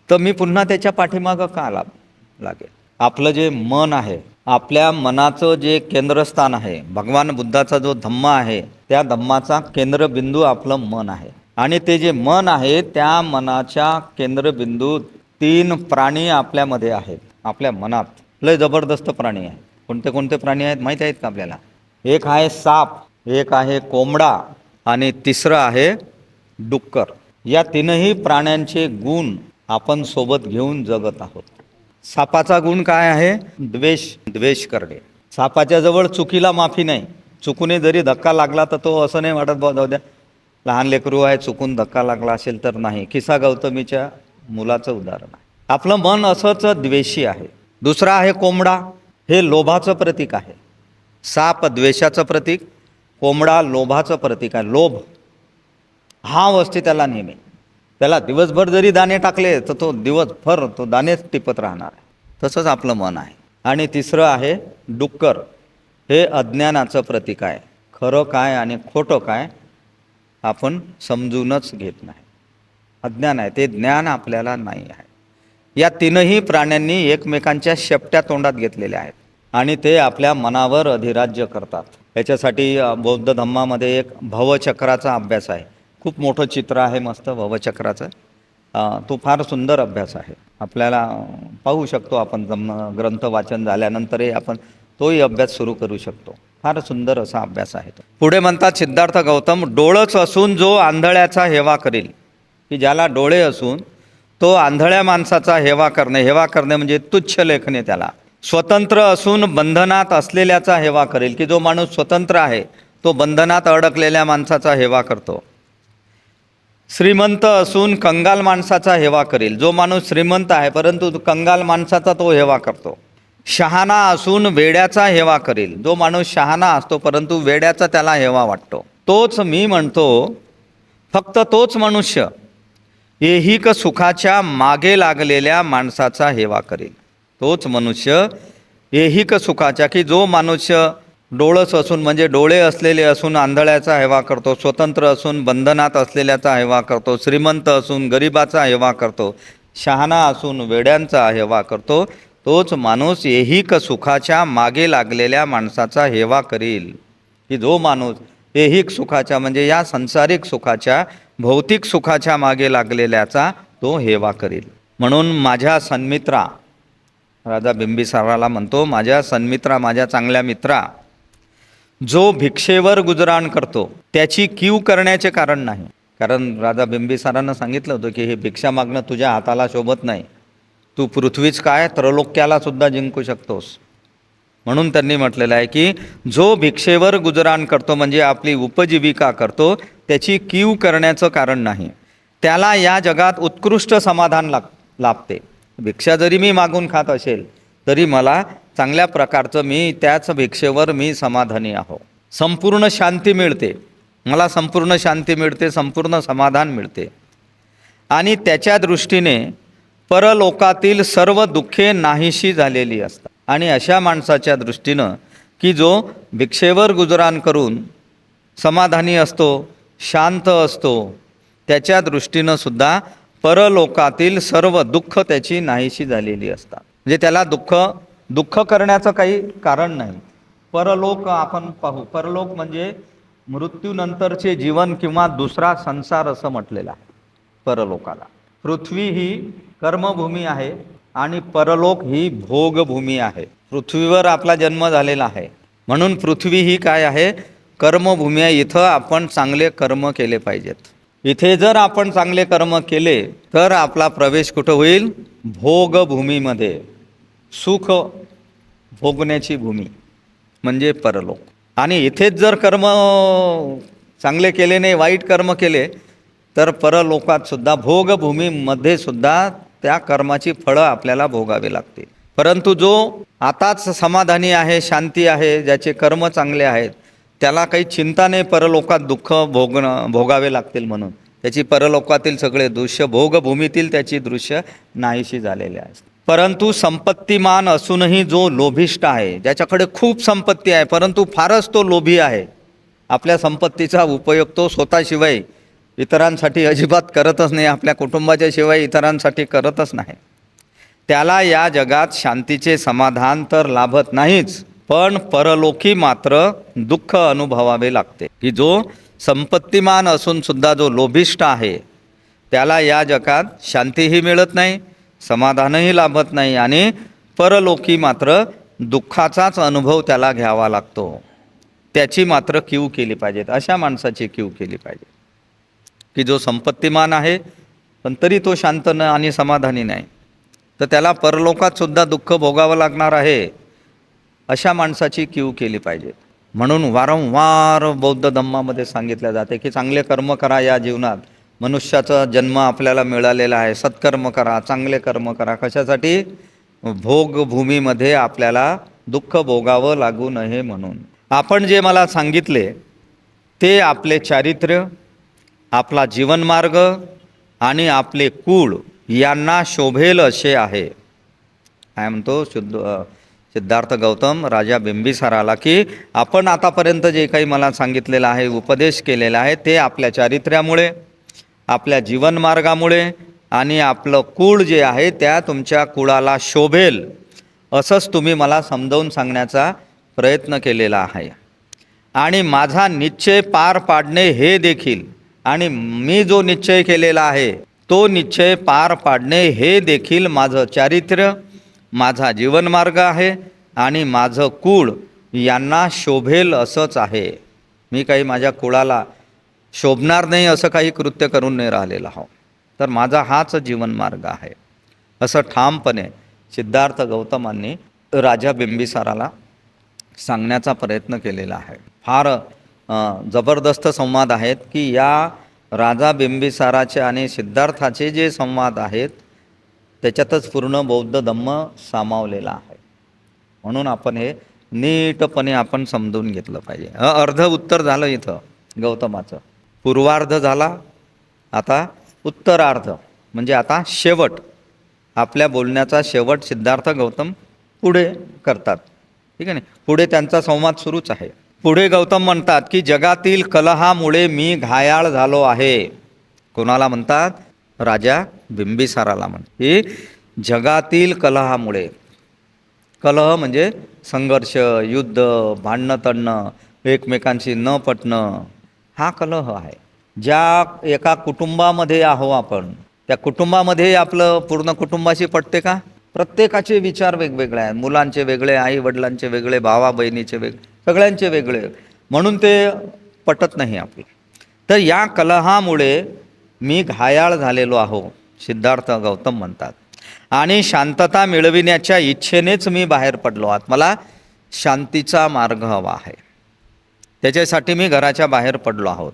तर मी पुन्हा त्याच्या पाठीमागं का लागेल? आपलं जे मन आहे, आपल्या मनाचं जे केंद्रस्थान आहे, भगवान बुद्धाचा जो धम्म आहे त्या धम्माचा केंद्रबिंदू आपलं मन आहे. आणि ते जे मन आहे त्या मनाच्या केंद्रबिंदू 3 प्राणी आपल्यामध्ये आहेत. आपल्या मनात लय जबरदस्त प्राणी आहेत. कोणते कोणते प्राणी आहेत माहीत आहेत का आपल्याला? एक आहे साप, एक आहे कोंबडा, आणि तिसरं आहे डुक्कर. या 3ही प्राण्यांचे गुण आपण सोबत घेऊन जगत आहोत. सापाचा गुण काय आहे? द्वेष करणे. सापाच्या जवळ चुकीला माफी नाही. चुकूने जरी धक्का लागला तर तो असं नाही वाटत जाऊ द्या, लहान लेकरू आहे, चुकून धक्का लागला असेल तर नाही. किसा गौतमीच्या मुलाचं उदाहरण आहे. आपलं मन असंच द्वेषी आहे. दुसरा आहे कोंबडा, हे लोभाचं प्रतीक आहे. साप द्वेषाचं प्रतीक, कोंबडा लोभाचं प्रतीक आहे. लोभ हा असते त्याला नेहमी. त्याला दिवसभर जरी दाणे टाकले तर तो दिवसभर तो दाणेच टिपत राहणार आहे. तसंच आपलं मन आहे. आणि तिसरं आहे डुक्कर, हे अज्ञानाचं प्रतीक आहे. खरं काय आणि खोटं काय आपण समजूनच घेत नाही. अज्ञान आहे, ते ज्ञान आपल्याला नाही आहे. या 3ही प्राण्यांनी एकमेकांच्या शेपट्या तोंडात घेतलेल्या आहेत आणि ते आपल्या मनावर अधिराज्य करतात. याच्यासाठी बौद्ध धम्मामध्ये एक भवचक्राचा अभ्यास आहे. खूप मोठं चित्र आहे मस्त भवचक्राचं. तो फार सुंदर अभ्यास आहे. आपल्याला पाहू शकतो आपण ग्रंथ वाचन झाल्यानंतरही आपण तोही अभ्यास सुरू करू शकतो. फार सुंदर असा अभ्यास आहे तो. पुढे म्हणतात सिद्धार्थ गौतम, डोळच असून जो आंधळ्याचा हेवा करील, की ज्याला डोळे असून तो आंधळ्या माणसाचा हेवा करणे म्हणजे तुच्छ लेखणे त्याला. स्वतंत्र असून बंधनात असलेल्याचा हेवा करेल, की जो माणूस स्वतंत्र आहे तो बंधनात अडकलेल्या माणसाचा हेवा करतो. श्रीमंत असून कंगाल माणसाचा हेवा करेल, जो माणूस श्रीमंत आहे परंतु कंगाल माणसाचा तो हेवा करतो. शहाणा असून वेड्याचा हेवा करेल, जो माणूस शहाणा असतो परंतु वेड्याचा त्याला हेवा वाटतो. तोच मी म्हणतो, फक्त तोच मनुष्य ऐहिक सुखाच्या मागे लागलेल्या माणसाचा हेवा करेल. तोच मनुष्य ऐहिक सुखाच्या, की जो मनुष्य डोळस असून म्हणजे डोळे असलेले असून आंधळ्याचा हेवा करतो, स्वतंत्र असून बंधनात असलेल्याचा हेवा करतो, श्रीमंत असून गरिबाचा हेवा करतो, शहाणा असून वेड्यांचा हेवा करतो, तोच माणूस ऐहिक सुखाच्या मागे लागलेल्या माणसाचा हेवा करील. की जो माणूस ऐहिक सुखाच्या म्हणजे या संसारिक सुखाच्या, भौतिक सुखाच्या मागे लागलेल्याचा तो हेवा करील. म्हणून माझ्या सन्मित्रा, राजा बिंबिसाराला म्हणतो, माझ्या सन्मित्रा, माझ्या चांगल्या मित्रा, जो भिक्षेवर गुजराण करतो त्याची कीव करण्याचे कारण नाही. कारण राजा बिंबिसारानं सांगितलं होतं की हे भिक्षा मागणं तुझ्या हाताला शोभत नाही, तू पृथ्वीच काय त्रैलोक्याला सुद्धा जिंकू शकतोस. म्हणून त्यांनी म्हटलेलं आहे की जो भिक्षेवर गुजराण करतो म्हणजे आपली उपजीविका करतो त्याची कीव करण्याचं कारण नाही, त्याला या जगात उत्कृष्ट समाधान लाभते. भिक्षा जरी मी मागून खात असेल तरी मला चांगल्या प्रकारचं मी त्याच भिक्षेवर मी समाधानी आहो. संपूर्ण शांती मिळते मला, संपूर्ण शांती मिळते, संपूर्ण समाधान मिळते. आणि त्याच्या दृष्टीने परलोकातील सर्व दुःखे नाहीशी झालेली असतात. आणि अशा माणसाच्या दृष्टीनं की जो भिक्षेवर गुजराण करून समाधानी असतो, शांत असतो, त्याच्या दृष्टीनं सुद्धा परलोकातील सर्व दुःख त्याची नाहीशी झालेली असतात. म्हणजे त्याला दुःख करण्याचं काही कारण नाही. परलोक आपण पाहू, परलोक म्हणजे मृत्यूनंतरचे जीवन किंवा दुसरा संसार असं म्हटलेलं आहे परलोकाला. पृथ्वी ही कर्मभूमी आहे आणि परलोक ही भोगभूमी आहे. पृथ्वीवर आपला जन्म झालेला आहे म्हणून पृथ्वी ही काय आहे, कर्मभूमी आहे. इथं आपण चांगले कर्म केले पाहिजेत. इथे जर आपण चांगले कर्म केले तर आपला प्रवेश कुठं होईल, भोगभूमीमध्ये, सुख भोगण्याची भूमी म्हणजे परलोक. आणि इथेच जर कर्म चांगले केले नाही, वाईट कर्म केले तर परलोकात सुद्धा भोगभूमीमध्ये सुद्धा त्या कर्माची फळं आपल्याला भोगावी लागते. परंतु जो आताच समाधानी आहे, शांती आहे, ज्याचे कर्म चांगले आहेत, त्याला काही चिंता नाही परलोकात दुःख भोगावे लागतील म्हणून. त्याची परलोकातील सगळे दृश्य, भोगभूमीतील त्याची दृश्य नाहीशी झालेले आहेत. परंतु संपत्तीमान असूनही जो लोभिष्ट आहे, ज्याच्याकडे खूप संपत्ती आहे परंतु फारच तो लोभी आहे, आपल्या संपत्तीचा उपयोग तो स्वतःशिवाय इतरांसाठी अजिबात करतच नाही, आपल्या कुटुंबाच्या शिवाय इतरांसाठी करतच नाही, त्याला या जगात शांतीचे समाधान तर लाभत नाहीच, पण परलोकी मात्र दुःख अनुभवावे लागते. की जो संपत्तीमान असून सुद्धा जो लोभिष्ट आहे त्याला या जगात शांतीही मिळत नाही, समाधानही लाभत नाही आणि परलोकी मात्र दुःखाचाच अनुभव त्याला घ्यावा लागतो. त्याची मात्र कीव केली पाहिजे, अशा माणसाची कीव केली पाहिजे. की जो संपत्तीमान आहे पण तरी तो शांत न आणि समाधानी नाही, तर त्याला परलोकात सुद्धा दुःख भोगावं लागणार आहे, अशा माणसाची कीव केली पाहिजे. म्हणून वारंवार बौद्ध धम्मामध्ये सांगितलं जाते की चांगले कर्म करा. या जीवनात मनुष्याचा जन्म आपल्याला मिळालेला आहे, सत्कर्म करा, चांगले कर्म करा. कशासाठी? भोगभूमीमध्ये आपल्याला दुःख भोगावं लागू नये म्हणून. आपण जे मला सांगितले ते आपले चारित्र्य, आपला जीवनमार्ग आणि आपले कुळ यांना शोभेल असे आहे. काय म्हणतो सिद्धार्थ गौतम राजा बिंबिसाराला की आपण आतापर्यंत जे काही मला सांगितलेलं आहे, उपदेश केलेला आहे, ते आपल्या चारित्र्यामुळे, आपल्या जीवनमार्गामुळे आणि आपलं कुळ जे आहे त्या तुमच्या कुळाला शोभेल असंच तुम्ही मला समजावून सांगण्याचा प्रयत्न केलेला आहे. आणि माझा निश्चय पार पाडणे हे देखील, आणि मी जो निश्चय केलेला आहे तो निश्चय पार पाडणे हे देखील माझं चारित्र्य, माझा जीवनमार्ग आहे आणि माझं कुळ यांना शोभेल असंच आहे. मी काही माझ्या कुळाला शोभणार नाही असं काही कृत्य करून नाही राहिलेला हो, तर माझा हाच जीवनमार्ग आहे, असं ठामपणे सिद्धार्थ गौतमांनी राजा बिंबिसाराला सांगण्याचा प्रयत्न केलेला आहे. फार जबरदस्त संवाद आहेत की या राजा बिंबिसाराचे आणि सिद्धार्थाचे जे संवाद आहेत त्याच्यातच पूर्ण बौद्ध धम्म सामावलेला आहे. म्हणून आपण हे नीटपणे आपण समजून घेतलं पाहिजे. अर्ध उत्तर झालं इथं गौतमाचं, पूर्वार्ध झाला, आता उत्तरार्ध म्हणजे आता शेवट, आपल्या बोलण्याचा शेवट सिद्धार्थ गौतम पुढे करतात. ठीक आहे ना, पुढे त्यांचा संवाद सुरूच आहे. पुढे गौतम म्हणतात की जगातील कलहामुळे मी घायाळ झालो आहे. कोणाला म्हणतात? राजा बिंबिसाराला म्हणतात की जगातील कलहामुळे, कलह म्हणजे संघर्ष, युद्ध, भांडणं तडणं, एकमेकांशी न पटणं, हा कलह आहे. ज्या एका कुटुंबामध्ये आहो आपण, त्या कुटुंबामध्ये आपलं पूर्ण कुटुंबाशी पटते का? प्रत्येकाचे विचार वेगवेगळे आहेत. मुलांचे वेगळे, आई वडिलांचे वेगळे, भावा बहिणीचे वेगळे, सगळ्यांचे वेगळे, म्हणून ते पटत नाही आपलं. तर या कलहामुळे मी घायाळ झालेलो आहो, सिद्धार्थ गौतम म्हणतात. आणि शांतता मिळविण्याच्या इच्छेनेच मी बाहेर पडलो आहोत. मला शांतीचा मार्ग हवा आहे, त्याच्यासाठी मी घराच्या बाहेर पडलो आहोत.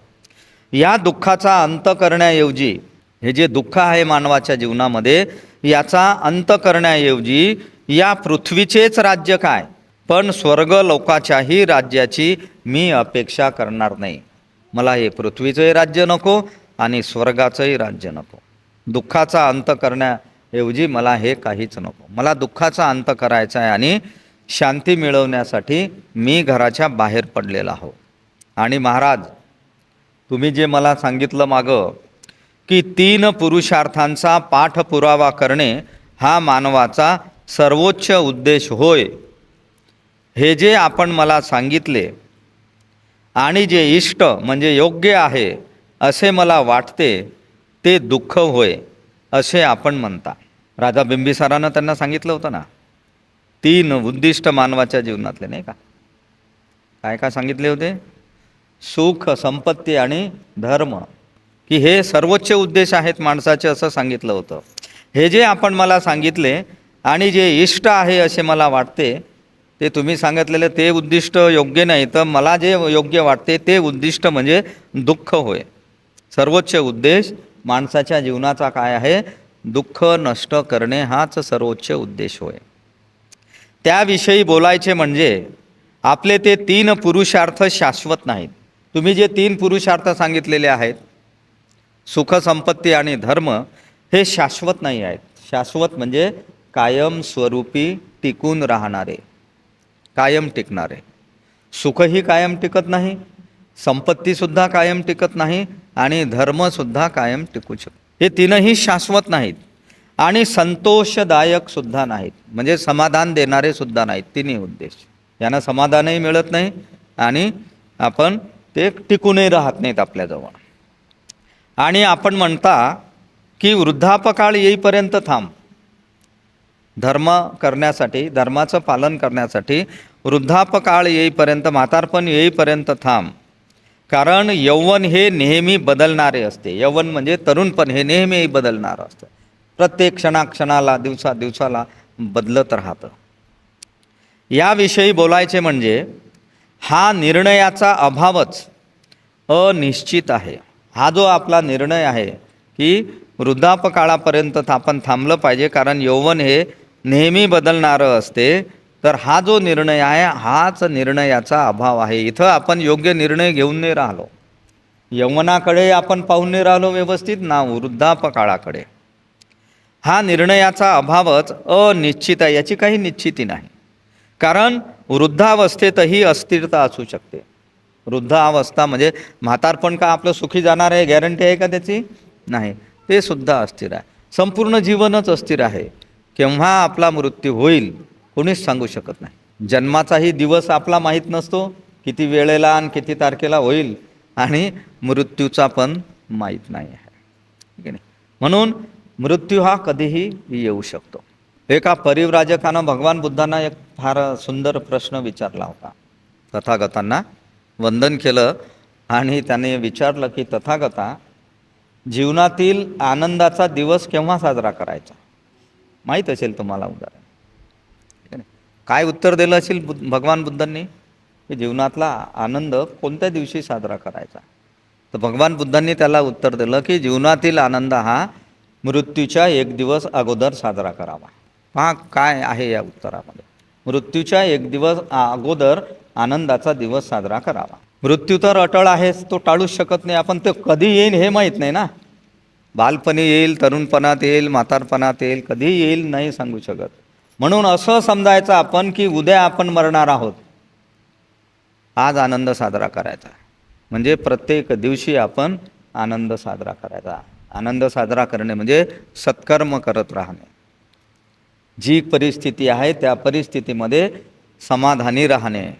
या दुःखाचा अंत करण्याऐवजी, हे जे दुःख आहे मानवाच्या जीवनामध्ये, याचा अंत करण्याऐवजी या पृथ्वीचेच राज्य काय, पण स्वर्ग लोकाच्याही राज्याची मी अपेक्षा करणार नाही. मला हे पृथ्वीचंही राज्य नको आणि स्वर्गाचंही राज्य नको. दुःखाचा अंत करण्याऐवजी मला हे काहीच नको. मला दुःखाचा अंत करायचा आहे आणि शांती मिळवण्यासाठी मी घराच्या बाहेर पडलेला आहो. आणि महाराज, तुम्ही जे मला सांगितलं मागं की 3 पुरुषार्थांचा पाठपुरावा करणे हा मानवाचा सर्वोच्च उद्देश होय, हे जे आपण मला सांगितले आणि जे इष्ट म्हणजे योग्य आहे असे मला वाटते ते दुःख होय असे आपण म्हणता. राजा बिंबिसारानं त्यांना सांगितलं होतं ना 3 उद्दिष्ट मानवाच्या जीवनातले, नाही का? काय काय सांगितले होते? सुख, संपत्ती आणि धर्म, की हे सर्वोच्च उद्देश आहेत माणसाचे, असं सांगितलं होतं. हे जे आपण मला सांगितले आणि जे इष्ट आहे असे मला वाटते, ते तुम्ही सांगितलेले ते उद्दिष्ट योग्य नाही, तर मला जे योग्य वाटते ते उद्दिष्ट म्हणजे दुःख होय. सर्वोच्च उद्देश माणसाच्या जीवनाचा काय आहे? दुःख नष्ट करणे हाच सर्वोच्च उद्देश होय. त्याविषयी बोलायचे म्हणजे आपले ते 3 पुरुषार्थ शाश्वत नाहीत. तुम्ही जे 3 पुरुषार्थ सांगितलेले आहेत, सुख, संपत्ती आणि धर्म, हे शाश्वत नाही आहेत. शाश्वत म्हणजे कायम स्वरूपी टिकून राहणारे, कायम टिकणारे. सुखही कायम टिकत नाही, संपत्तीसुद्धा कायम टिकत नाही आणि धर्मसुद्धा कायम टिकू शकतो. हे 3ही शाश्वत नाहीत आणि संतोषदायक सुद्धा नाहीत, म्हणजे समाधान देणारे सुद्धा नाहीत. 3ही उद्देश, यांना समाधानही मिळत नाही आणि आपण ते टिकूनही राहत नाहीत आपल्याजवळ. आणि आपण म्हणता की वृद्धापकाळ येईपर्यंत थांब. धर्म करण्यासाठी, धर्माचं पालन करण्यासाठी वृद्धापकाळ येईपर्यंत, म्हातारपण येईपर्यंत थांब. कारण यौवन हे नेहमी बदलणारे असते. यौवन म्हणजे तरुणपण, हे नेहमी बदलणारं असतं. प्रत्येक क्षणाक्षणाला, दिवसाला बदलत राहतं. याविषयी बोलायचे म्हणजे हा निर्णयाचा अभावच अनिश्चित आहे. हा जो आपला निर्णय आहे की वृद्धापकाळापर्यंत आपण थांबलं पाहिजे, कारण यौवन हे नेहमी बदलणारं असते, तर हा जो निर्णय आहे हाच निर्णयाचा अभाव आहे. इथं आपण योग्य निर्णय घेऊन नाही राहिलो. यौवनाकडे आपण पाहून नाही राहिलो व्यवस्थित ना वृद्धापकाळाकडे. हा निर्णयाचा अभावच अनिश्चित आहे, याची काही निश्चिती नाही. कारण वृद्धावस्थेतही अस्थिरता असू शकते. वृद्धावस्था म्हणजे म्हातारपण का आपलं सुखी जाणार आहे, गॅरंटी आहे का त्याची? नाही, ते सुद्धा अस्थिर आहे. संपूर्ण जीवनच अस्थिर आहे. केव्हा आपला मृत्यू होईल कोणीच सांगू शकत नाही. जन्माचाही दिवस आपला माहीत नसतो, किती वेळेला आणि किती तारखेला होईल, आणि मृत्यूचा पण माहीत नाही आहे, ठीक आहे. म्हणून मृत्यू हा कधीही येऊ शकतो. एका परिव्राजकानं भगवान बुद्धांना एक फार सुंदर प्रश्न विचारला होता. तथागतांना वंदन केलं आणि त्याने विचारलं की तथागता, जीवनातील आनंदाचा दिवस केव्हा साजरा करायचा? माहीत असेल तुम्हाला उदाहरण, ठीक आहे ना? काय उत्तर दिलं असेल भगवान बुद्धांनी की जीवनातला आनंद कोणत्या दिवशी साजरा करायचा? तर भगवान बुद्धांनी त्याला उत्तर दिलं की जीवनातील आनंद हा मृत्यूच्या 1 दिवस अगोदर साजरा करावा. पहा काय आहे या उत्तरामध्ये. मृत्यूच्या 1 दिवस अगोदर आनंदाचा दिवस साजरा करावा. मृत्यू तर अटळ आहेच, तो टाळूच शकत नाही. आपण ते कधी येईल हे माहीत नाही ना. बालपणी येईल, तरुणपणात येईल, म्हातारपणात येईल, कधी येईल नाही सांगू शकत. म्हणून असं समजायचं आपण की उद्या आपण मरणार आहोत, आज आनंद साजरा करायचा. म्हणजे प्रत्येक दिवशी आपण आनंद साजरा करायचा. आनंद साजरा करणे म्हणजे सत्कर्म करत राहणे. जी परिस्थिती आहे त्या परिस्थितीमध्ये समाधानी राहणे,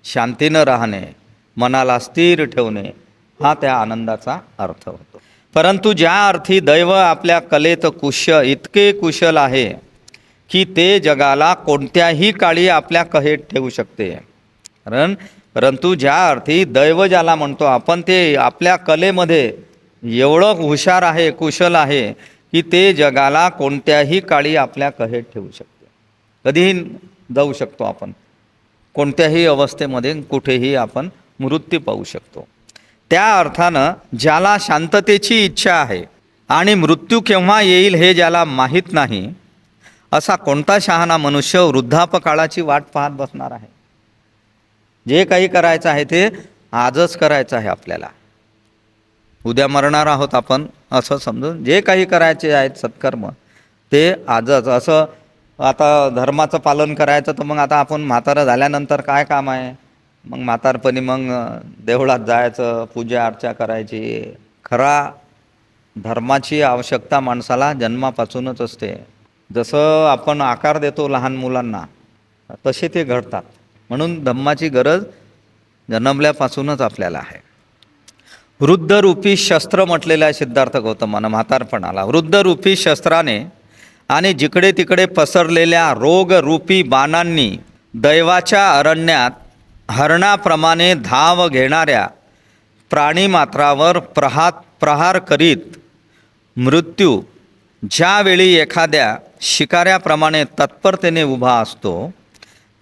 शांतीनं राहणे, मनाला स्थिर ठेवणे, हा त्या आनंदाचा अर्थ होतो. परंतु ज्या अर्थी दैव आपल्या कलेत इतके कुशल आहे की ते जगाला कोणत्याही काळी आपल्या कहेत ठेवू शकते. परंतु ज्या अर्थी दैव ज्याला म्हणतो आपण, ते आपल्या कलेमध्ये एवढं हुशार आहे, कुशल आहे की ते जगाला कोणत्याही काळी आपल्या कहेत ठेवू शकते. कधीही जाऊ शकतो आपण, कोणत्याही अवस्थेमध्ये कुठेही आपण मृत्यू पाहू शकतो. त्या अर्थानं ज्याला शांततेची इच्छा आहे आणि मृत्यू केव्हा येईल हे ज्याला माहीत नाही, असा कोणता शहाणा मनुष्य वृद्धापकाळाची वाट पाहत बसणार आहे? जे काही करायचं आहे ते आजच करायचं आहे आपल्याला. उद्या मरणार आहोत आपण असं समजून जे काही करायचे आहेत सत्कर्म ते आजच. असं आता धर्माचं पालन करायचं तर मग आता आपण म्हातारं झाल्यानंतर काय काम आहे? मग म्हातारपणी मग देवळात जायचं, पूजा अर्चा करायची. खरा धर्माची आवश्यकता माणसाला जन्मापासूनच असते. जसं आपण आकार देतो लहान मुलांना तसे ते घडतात. म्हणून धम्माची गरज जन्मल्यापासूनच आपल्याला आहे. वृद्धरूपी शस्त्र म्हटलेलं आहे सिद्धार्थ गौतमानं म्हातारपणाला. वृद्धरूपी शस्त्राने आणि जिकडे तिकडे पसरलेल्या रोगरूपी बाणांनी दैवाच्या अरण्यात हरणाप्रमाणे धाव घेणाऱ्या प्राणीमात्रावर प्रहार करीत मृत्यू ज्यावेळी एखाद्या शिकाऱ्याप्रमाणे तत्परतेने उभा असतो,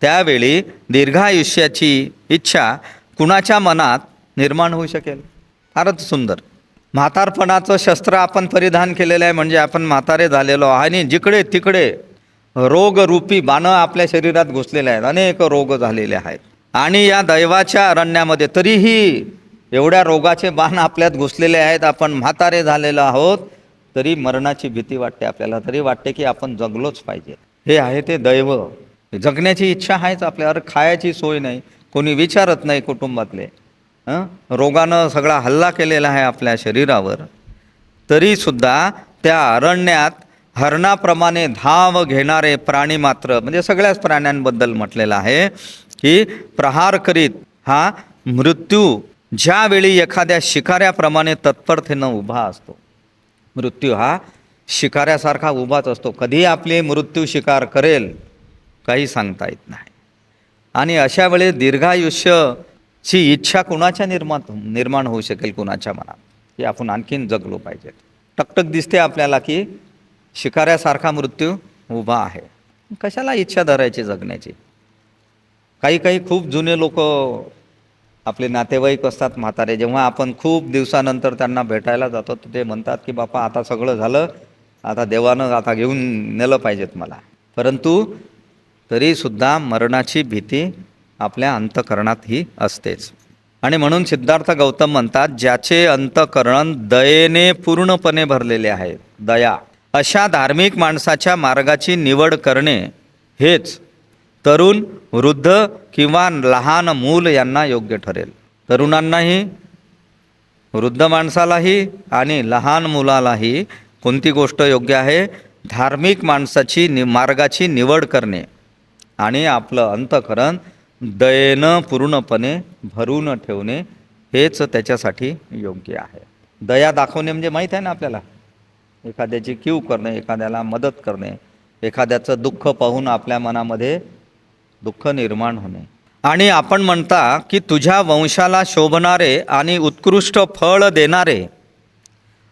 त्यावेळी दीर्घायुष्याची इच्छा कुणाच्या मनात निर्माण होऊ शकेल? फारच सुंदर. म्हातारपणाचं शस्त्र आपण परिधान केलेलं आहे म्हणजे आपण म्हातारे झालेलो आहे आणि जिकडे तिकडे रोगरूपी बाणं आपल्या शरीरात घुसलेले आहेत, अनेक रोग झालेले आहेत. आणि या दैवाच्या अरण्यामध्ये तरीही एवढ्या रोगाचे बाण आपल्यात घुसलेले आहेत, आपण म्हातारे झालेलो आहोत, तरी मरणाची भीती वाटते आपल्याला. तरी वाटते की आपण जगलोच पाहिजे. हे आहे ते दैव. जगण्याची इच्छा आहेच आपल्यावर, खायची सोय नाही, कोणी विचारत नाही कुटुंबातले. रोगानं सगळा हल्ला केलेला आहे आपल्या शरीरावर, तरीसुद्धा त्या अरण्यात हरणाप्रमाणे धाव घेणारे प्राणी मात्र, म्हणजे सगळ्याच प्राण्यांबद्दल म्हटलेलं आहे की प्रहार करीत हा मृत्यू ज्यावेळी एखाद्या शिकाऱ्याप्रमाणे तत्परतेनं उभा असतो. मृत्यू हा शिकाऱ्यासारखा उभाच असतो. कधी आपली मृत्यू शिकार करेल काही सांगता येत नाही. आणि अशा वेळेस दीर्घायुष्याची इच्छा कुणाच्या निर्माण होऊ शकेल कुणाच्या मनात, की आपण आणखीन जगलो पाहिजे. टकटक दिसते आपल्याला की शिकाऱ्यासारखा मृत्यू उभा आहे, कशाला इच्छा धरायची जगण्याची. काही खूप जुने लोक आपले नातेवाईक असतात म्हातारे, जेव्हा आपण खूप दिवसानंतर त्यांना भेटायला जातो तर ते म्हणतात की बापा आता सगळं झालं, आता देवानं आता घेऊन नेलं पाहिजेत मला. परंतु तरीसुद्धा मरणाची भीती आपल्या अंतःकरणातही असतेच. आणि म्हणून सिद्धार्थ गौतम म्हणतात, ज्याचे अंतःकरण दयेने पूर्णपणे भरलेले आहे, दया, अशा धार्मिक माणसाच्या मार्गाची निवड करणे हेच तरुण, वृद्ध किंवा लहान मूल यांना योग्य ठरेल. तरुणांनाही, वृद्ध माणसालाही आणि लहान मुलालाही कोणती गोष्ट योग्य आहे? धार्मिक माणसाची मार्गाची निवड करणे आणि आपलं अंतःकरण दयेनं पूर्णपणे भरून ठेवणे हेच त्याच्यासाठी योग्य आहे. दया दाखवणे म्हणजे माहीत आहे ना आपल्याला, एखाद्याची कीव करणे, एखाद्याला मदत करणे, एखाद्याचं दुःख पाहून आपल्या मनामध्ये दुःख निर्माण होणे. आणि आपण म्हणता की तुझ्या वंशाला शोभणारे आणि उत्कृष्ट फळ देणारे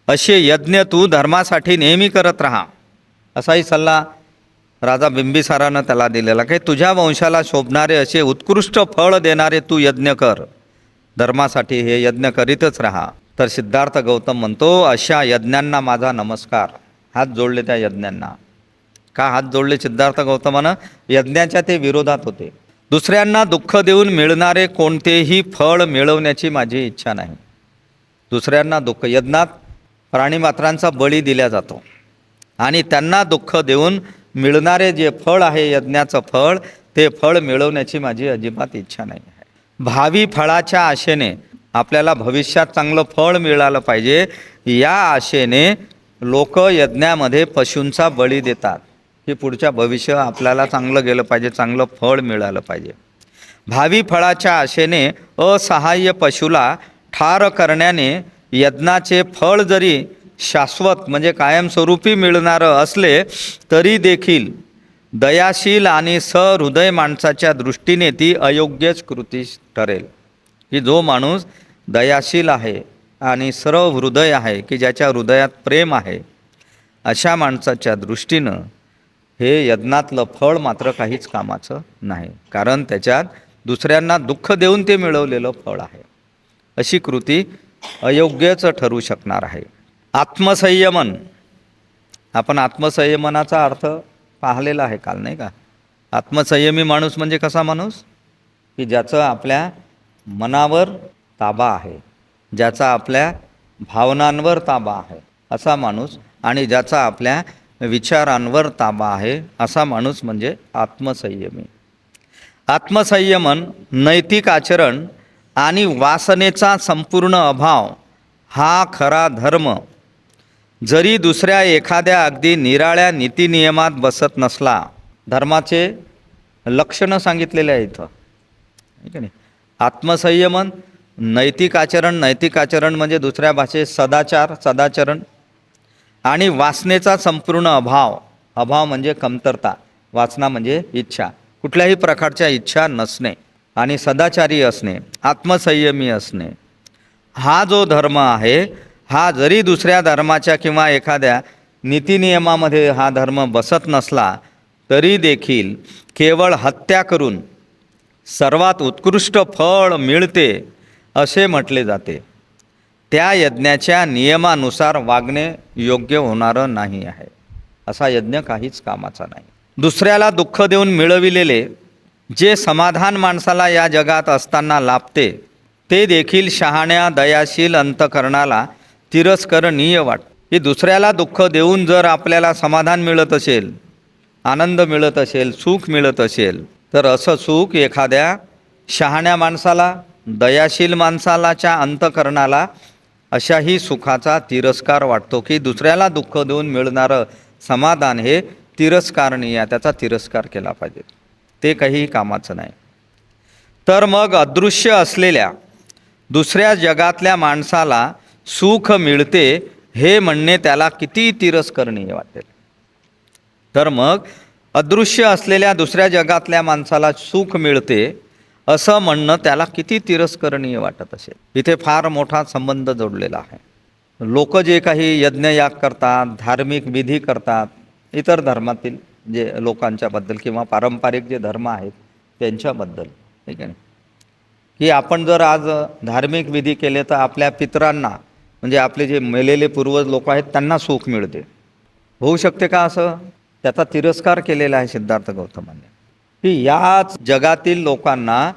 असे यज्ञ तू धर्मासाठी नेहमी करत राहा. असाही सल्ला राजा बिंबिसारानं त्याला दिलेला की तुझ्या वंशाला शोभणारे असे उत्कृष्ट फळ देणारे तू यज्ञ कर, धर्मासाठी हे यज्ञ करीतच राहा. तर सिद्धार्थ गौतम म्हणतो अशा यज्ञांना माझा नमस्कार. हात जोडले त्या यज्ञांना. का हात जोडले सिद्धार्थ गौतमानं? यज्ञाच्या ते विरोधात होते. दुसऱ्यांना दुःख देऊन मिळणारे कोणतेही फळ मिळवण्याची माझी इच्छा नाही. दुसऱ्यांना दुःख, यज्ञात प्राणीमात्रांचा बळी दिला जातो आणि त्यांना दुःख देऊन मिळणारे जे फळ आहे यज्ञाचं फळ, ते फळ मिळवण्याची माझी अजिबात इच्छा नाही आहे. भावी फळाच्या आशेने, आपल्याला भविष्यात चांगलं फळ मिळालं पाहिजे या आशेने लोक यज्ञामध्ये पशूंचा बळी देतात की पुढच्या भविष्य आपल्याला चांगलं गेलं पाहिजे, चांगलं फळ मिळालं पाहिजे. भावी फळाच्या आशेने असहाय्य पशुला ठार करण्याने यज्ञाचे फळ जरी शाश्वत म्हणजे कायमस्वरूपी मिळणारं असले तरी देखील दयाशील आणि सहृदय माणसाच्या दृष्टीने ती अयोग्यच कृती ठरेल. की जो माणूस दयाशील आहे आणि सहृदय आहे, की ज्याच्या हृदयात प्रेम आहे, अशा माणसाच्या दृष्टीनं हे यज्ञातलं फळ मात्र काहीच कामाचं नाही, कारण त्याच्यात दुसऱ्यांना दुःख देऊन ते मिळवलेलं फळ आहे. अशी कृती अयोग्यच ठरू शकणार आहे. आत्मसंयमन, आपण आत्मसंयमनाचा अर्थ पाहिलेला आहे काल, नाही का? आत्मसंयमी माणूस म्हणजे कसा माणूस? की ज्याचं आपल्या मनावर ताबा आहे, ज्याचा आपल्या भावनांवर ताबा आहे असा माणूस, आणि ज्याचा आपल्या विचारांवर ताबा आहे असा माणूस म्हणजे आत्मसंयमी. आत्मसंयमन, नैतिक आचरण आणि वासनेचा संपूर्ण अभाव हा खरा धर्म जरी दुसऱ्या एखाद्या अगदी निराळ्या नीतिनियमात बसत नसला. धर्माचे लक्षणं सांगितलेले आहे इथं, ठीक आहे नाही? आत्मसंयमन, नैतिक आचरण, नैतिक आचरण म्हणजे दुसऱ्या भाषेत सदाचार, सदाचरण, आणि वासनेचा संपूर्ण अभाव, अभाव म्हणजे कमतरता, वासना म्हणजे इच्छा, कुठल्याही प्रकारच्या इच्छा नसणे, आणि सदाचारी असणे, आत्मसंयमी असणे. हा जो धर्म आहे हा जरी दुसऱ्या धर्माच्या किंवा एखाद्या नीतिनियमामध्ये हा धर्म बसत नसला तरी देखील केवळ हत्या करून सर्वात उत्कृष्ट फळ मिळते असे म्हटले जाते. त्या यज्ञाच्या नियमानुसार वागणे योग्य होणारं नाही आहे. असा यज्ञ काहीच कामाचा नाही. दुसऱ्याला दुःख देऊन मिळविलेले जे समाधान माणसाला या जगात असताना लाभते ते देखील शहाण्या दयाशील अंतकरणाला तिरस्करणीय वाटते. की दुसऱ्याला दुःख देऊन जर आपल्याला समाधान मिळत असेल, आनंद मिळत असेल, सुख मिळत असेल, तर असं सुख एखाद्या शहाण्या माणसाला, दयाशील माणसालाच्या अंतकरणाला अशाही सुखाचा तिरस्कार वाटतो. की दुसऱ्याला दुःख देऊन मिळणारं समाधान हे तिरस्कारणीय आहे, त्याचा तिरस्कार केला पाहिजे, ते काही कामाचं नाही. तर मग अदृश्य असलेल्या दुसऱ्या जगातल्या माणसाला सुख मिळते हे म्हणणे त्याला किती तिरस्करणीय वाटेल. तर मग अदृश्य असलेल्या दुसऱ्या जगातल्या माणसाला सुख मिळते असं म्हणणं त्याला किती तिरस्करणीय वाटत असेल. इथे फार मोठा संबंध जोडलेला आहे. लोक जे काही यज्ञयाग करतात, धार्मिक विधी करतात, इतर धर्मातील जे लोकांच्याबद्दल किंवा पारंपरिक जे धर्म आहेत त्यांच्याबद्दल, ठीक आहे, की आपण जर आज धार्मिक विधी केले तर आपल्या पितरांना म्हणजे आपले जे मेलेले पूर्वज लोक आहेत त्यांना सुख मिळते. होऊ शकते का असं? त्याचा तिरस्कार केलेला आहे सिद्धार्थ गौतमांनी. की याच जगातील लोकांना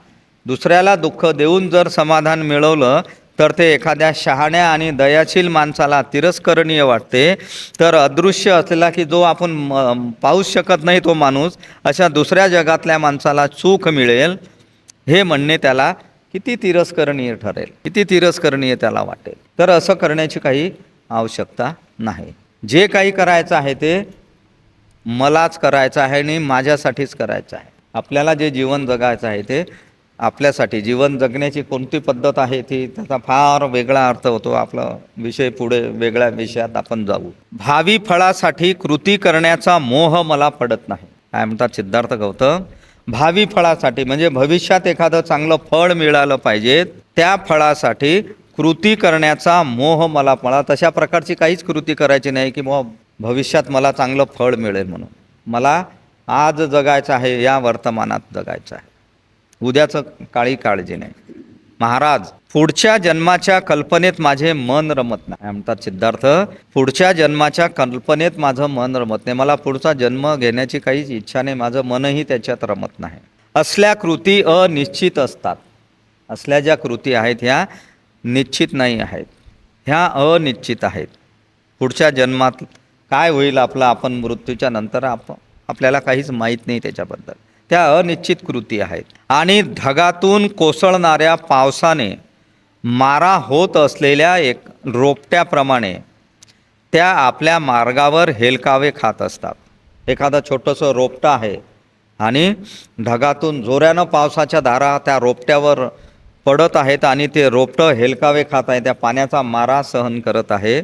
दुसऱ्याला दुःख देऊन जर समाधान मिळवलं तर ते एखाद्या शहाण्या आणि दयाशील माणसाला तिरस्करणीय वाटते. तर अदृश्य असलेला की जो आपण पाहूच शकत नाही तो माणूस, अशा दुसऱ्या जगातल्या माणसाला सुख मिळेल हे म्हणणे त्याला किती तिरस्करणीय ठरेल, किती तिरस्करणीय त्याला वाटेल. तर असं करण्याची काही आवश्यकता नाही. जे काही करायचं आहे ते मलाच करायचं आहे आणि माझ्यासाठीच करायचं आहे. आपल्याला जे जीवन जगायचं आहे ते आपल्यासाठी. जीवन जगण्याची कोणती पद्धत आहे ती त्याचा फार वेगळा अर्थ होतो. आपला विषय पुढे वेगळ्या विषयात आपण जाऊ. भावी फळासाठी कृती करण्याचा मोह मला पडत नाही. काय म्हणतात सिद्धार्थ गौतम? भावी फळासाठी म्हणजे भविष्यात एखादं चांगलं फळ मिळालं पाहिजे, त्या फळासाठी कृती करण्याचा मोह मला पडला. तशा प्रकारची काहीच कृती करायची नाही की मग भविष्यात मला चांगलं फळ मिळेल म्हणून. मला आज जगायचं आहे, या वर्तमानात जगायचं आहे. उद्याचं काळी काळजी नाही. महाराज, पुढच्या जन्माच्या कल्पनेत माझे मन रमत नाही म्हणतात सिद्धार्थ. पुढच्या जन्माच्या कल्पनेत माझं मन रमत नाही. मला पुढचा जन्म घेण्याची काहीच इच्छा नाही, माझं मनही त्याच्यात रमत नाही. असल्या कृती अनिश्चित असतात. असल्या ज्या कृती आहेत ह्या निश्चित नाही आहेत, ह्या अनिश्चित आहेत. पुढच्या जन्मात काय होईल आपलं, आपण मृत्यूच्या नंतर आपल्याला काहीच माहीत नाही त्याच्याबद्दल. त्या अनिश्चित कृती आहेत. आणि ढगातून कोसळणाऱ्या पावसाने मारा होत असलेल्या एक रोपट्याप्रमाणे त्या आपल्या मार्गावर हेलकावे खात असतात. एखादं छोटंसं रोपटं आहे आणि ढगातून जोरानं पावसाच्या धारा त्या रोपट्यावर पडत आहेत आणि ते रोपटं हेलकावे खात आहे, त्या पाण्याचा मारा सहन करत आहे.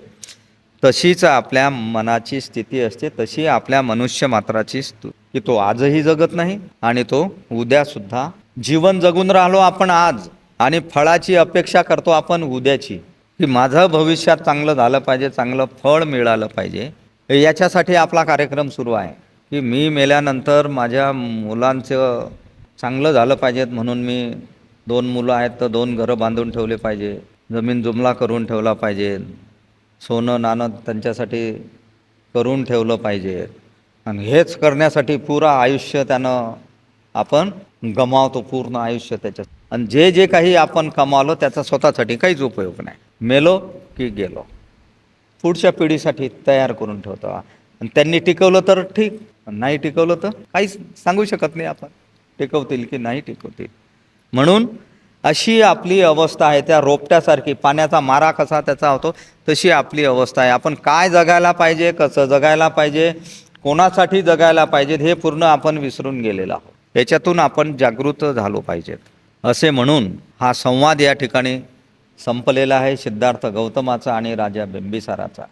तशीच आपल्या मनाची स्थिती असते, तशी आपल्या मनुष्य मात्राची की तो आजही जगत नाही आणि तो उद्यासुद्धा. जीवन जगून राहिलो आपण आज आणि फळाची अपेक्षा करतो आपण उद्याची, की माझं भविष्यात चांगलं झालं पाहिजे, चांगलं फळ मिळालं पाहिजे. याच्यासाठी आपला कार्यक्रम सुरू आहे की मी मेल्यानंतर माझ्या मुलांचं चांगलं झालं पाहिजेत म्हणून मी 2 मुलं आहेत तर 2 घरं बांधून ठेवले पाहिजे, जमीन जुमला करून ठेवला पाहिजे, सोनं नाणं त्यांच्यासाठी करून ठेवलं पाहिजे. आणि हेच करण्यासाठी पुरा आयुष्य त्यानं आपण गमावतो, पूर्ण आयुष्य त्याच्यात. आणि जे जे काही आपण कमावलं त्याचा स्वतःसाठी काहीच उपयोग नाही. मेलो की गेलो, पुढच्या पिढीसाठी तयार करून ठेवतो. आणि त्यांनी टिकवलं तर ठीक, नाही टिकवलं तर काहीच सांगू शकत नाही आपण, टिकवतील की नाही टिकवतील. म्हणून अशी आपली अवस्था आहे. त्या रोपट्यासारखी पाण्याचा मारा कसा त्याचा होतो तशी आपली अवस्था आहे. आपण काय जगायला पाहिजे, कसं जगायला पाहिजे, कोणासाठी जगायला पाहिजेत हे पूर्ण आपण विसरून गेलेलो आहोत. याच्यातून आपण जागृत झालो पाहिजेत. असे म्हणून हा संवाद या ठिकाणी संपलेला आहे, सिद्धार्थ गौतमाचा आणि राजा बिंबिसाराचा.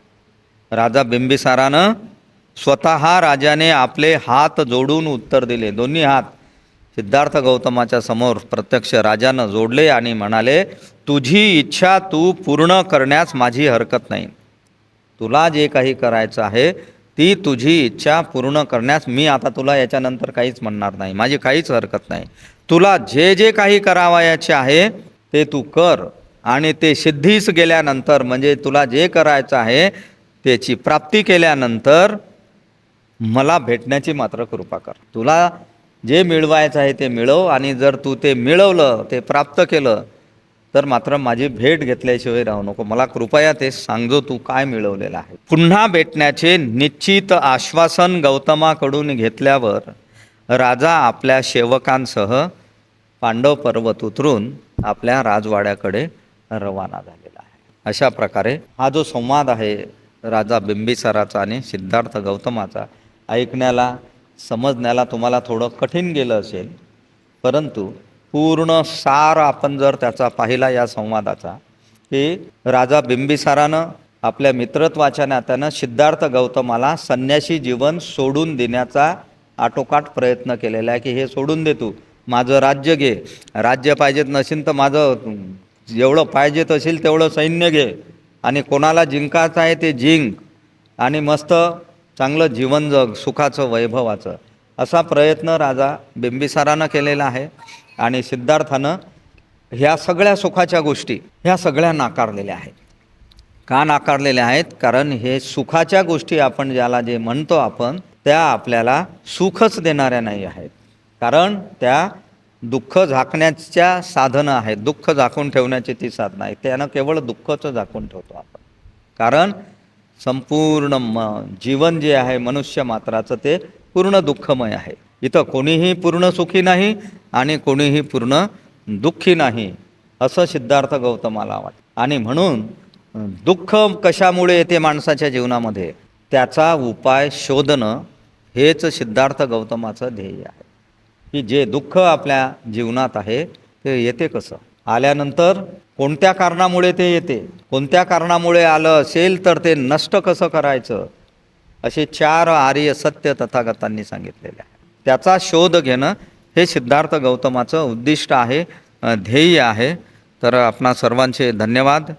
राजा बिंबिसारानं स्वतः राजाने आपले हात जोडून उत्तर दिले. दोन्ही हात सिद्धार्थ गौतमाच्या समोर प्रत्यक्ष राजानं जोडले आणि म्हणाले, तुझी इच्छा तू पूर्ण करण्यास माझी हरकत नाही. तुला जे काही करायचं आहे ती तुझी इच्छा पूर्ण करण्यास मी आता तुला याच्यानंतर काहीच म्हणणार नाही, माझी काहीच हरकत नाही. तुला जे जे काही करावयाचे आहे ते तू कर आणि ते सिद्धीस गेल्यानंतर म्हणजे तुला जे करायचं आहे त्याची प्राप्ती केल्यानंतर मला भेटण्याची मात्र कृपा कर. तुला जे मिळवायचं आहे ते मिळव आणि जर तू ते मिळवलं, ते प्राप्त केलं तर मात्र माझी भेट घेतल्याशिवाय राहू नको. मला कृपया ते सांगजो तू काय मिळवलेलं आहे. पुन्हा भेटण्याचे निश्चित आश्वासन गौतमाकडून घेतल्यावर राजा आपल्या सेवकांसह पांडव पर्वत उतरून आपल्या राजवाड्याकडे रवाना झालेला आहे. अशा प्रकारे हा जो संवाद आहे राजा बिंबिसाराचा आणि सिद्धार्थ गौतमाचा, ऐकण्याला समजण्याला तुम्हाला थोडं कठीण गेलं असेल, परंतु पूर्ण सार आपण जर त्याचा पाहिला या संवादाचा, की राजा बिंबिसारानं आपल्या मित्रत्वाच्या नात्यानं सिद्धार्थ गौतमाला संन्यासी जीवन सोडून देण्याचा आटोकाट प्रयत्न केलेला आहे. की हे सोडून दे, तू माझं राज्य घे, राज्य पाहिजेत नसेल तर माझं जेवढं पाहिजे असेल तेवढं सैन्य घे आणि कोणाला जिंकायचं आहे ते जिंक आणि मस्त चांगलं जीवन जग, सुखाचं वैभवाचं. असा प्रयत्न राजा बिंबिसारानं केलेला आहे. आणि सिद्धार्थानं ह्या सगळ्या सुखाच्या गोष्टी ह्या सगळ्या नाकारलेल्या आहेत. का नाकारलेल्या आहेत? कारण हे सुखाच्या गोष्टी आपण ज्याला जे म्हणतो आपण, त्या आपल्याला सुखच देणाऱ्या नाही आहेत. कारण त्या दुःख झाकण्याच्या साधनं आहेत, दुःख झाकून ठेवण्याची ती साधनं आहेत. त्यानं केवळ दुःखच झाकून ठेवतो आपण. कारण संपूर्ण जीवन जे आहे मनुष्य मात्राचं ते पूर्ण दुःखमय आहे. इथं कोणीही पूर्ण सुखी नाही आणि कोणीही पूर्ण दुःखी नाही असं सिद्धार्थ गौतमाला वाटतं. आणि म्हणून दुःख कशामुळे येते माणसाच्या जीवनामध्ये, त्याचा उपाय शोधणं हेच सिद्धार्थ गौतमाचं ध्येय आहे. की जे दुःख आपल्या जीवनात आहे ते येते कसं, आल्यानंतर कोणत्या कारणामुळे ते येते, कोणत्या कारणामुळे आलं असेल तर ते नष्ट कसं करायचं, असे 4 आर्य सत्य तथागतांनी सांगितलेले आहे. त्याचा शोध घेणं हे सिद्धार्थ गौतमाचं उद्दिष्ट आहे, ध्येय आहे. तर आपणा सर्वांचे धन्यवाद.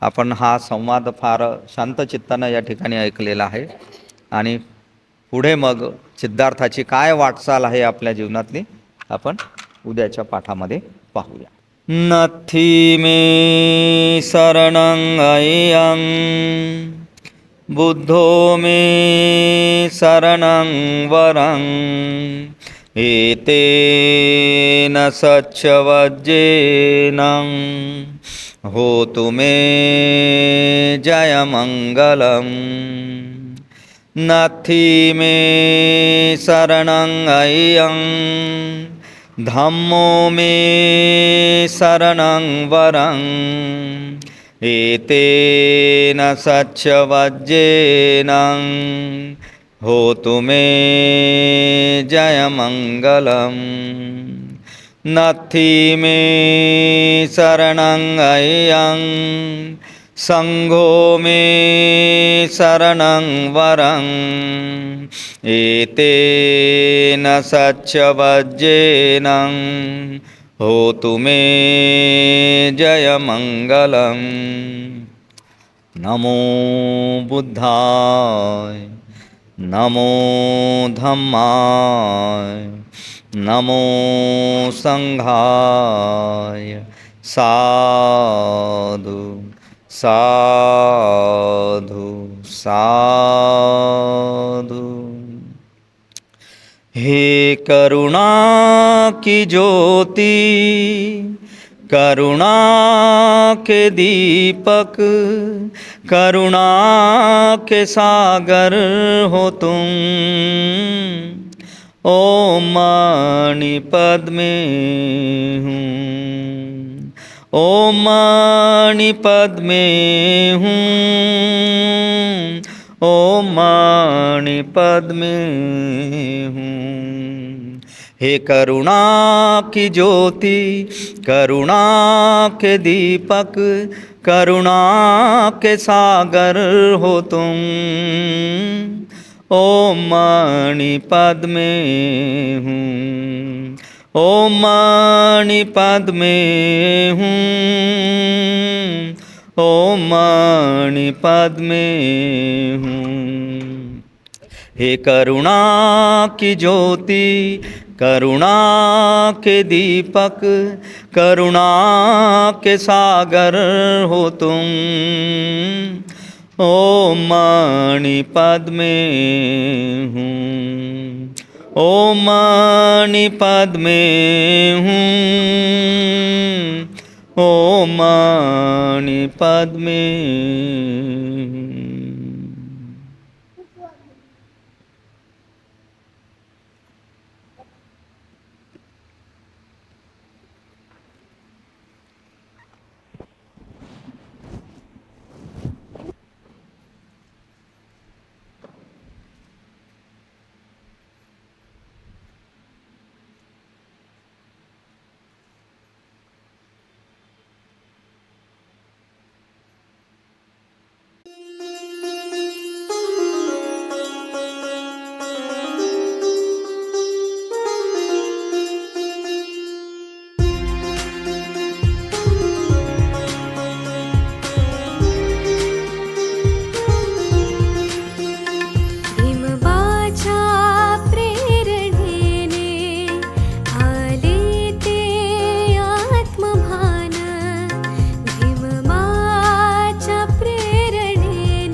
आपण हा संवाद फार शांत चित्तानं या ठिकाणी ऐकलेला आहे आणि पुढे मग सिद्धार्थाची काय वाटचाल आहे आपल्या जीवनातली आपण उद्याच्या पाठामध्ये पाहूया. नथी मे शरणं अय्यं बुद्धो मे शरणं वरं एतेन सच्चवज्जेन होतु मे जयमङ्गलम्. नथी मे शरणं अय्यं धम्मो मे शरणं वरं एतेन सच्चवज्जेन होतु मे जयमङ्गलम्. नथी मे शरणं अय्यं संघो मे शरणं वरं एतेन सच्चवज्जेन होतु मे जयमङ्गलम्. नमो बुद्धाय, नमो धम्माय, नमो संघाय. साधु साधु साधु. हे करुणा की ज्योति, करुणा के दीपक, करुणा के सागर हो तुम. ओम मणिपद में हूँ, ओम मणिपद में हूँ, ओम मणिपद में हूँ. हे करुणा की ज्योति, करुणा के दीपक, करुणा के सागर हो तुम. ओम मणिपद में हूँ, ओम मणिपद में हूँ, ओम मणिपद में हूँ. हे करुणा की ज्योति, करुणा के दीपक, करुणा के सागर हो तुम. ओम मणिपद में हूँ, ओम मणिपद में हूँ, ओम मणिपद में हूँ. प्रेरणेने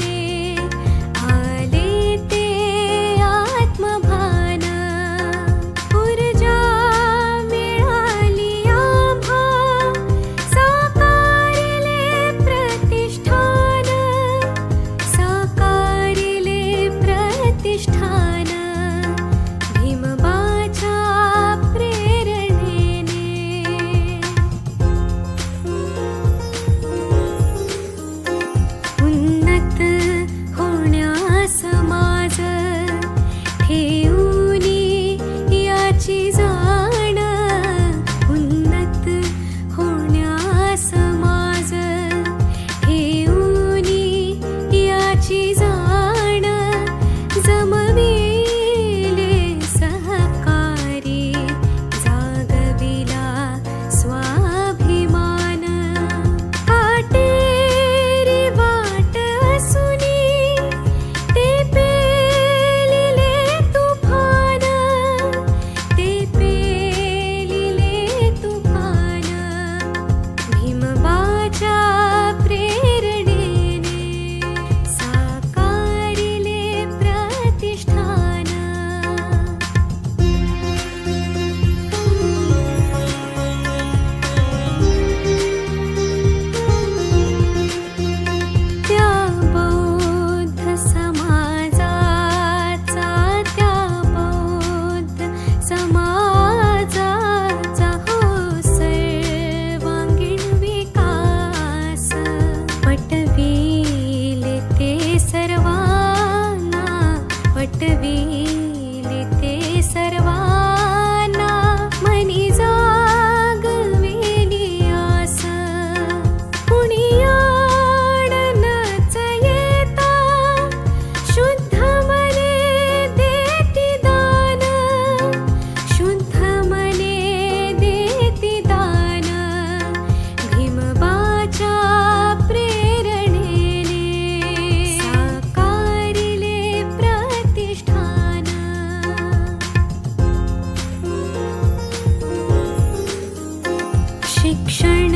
क्षणी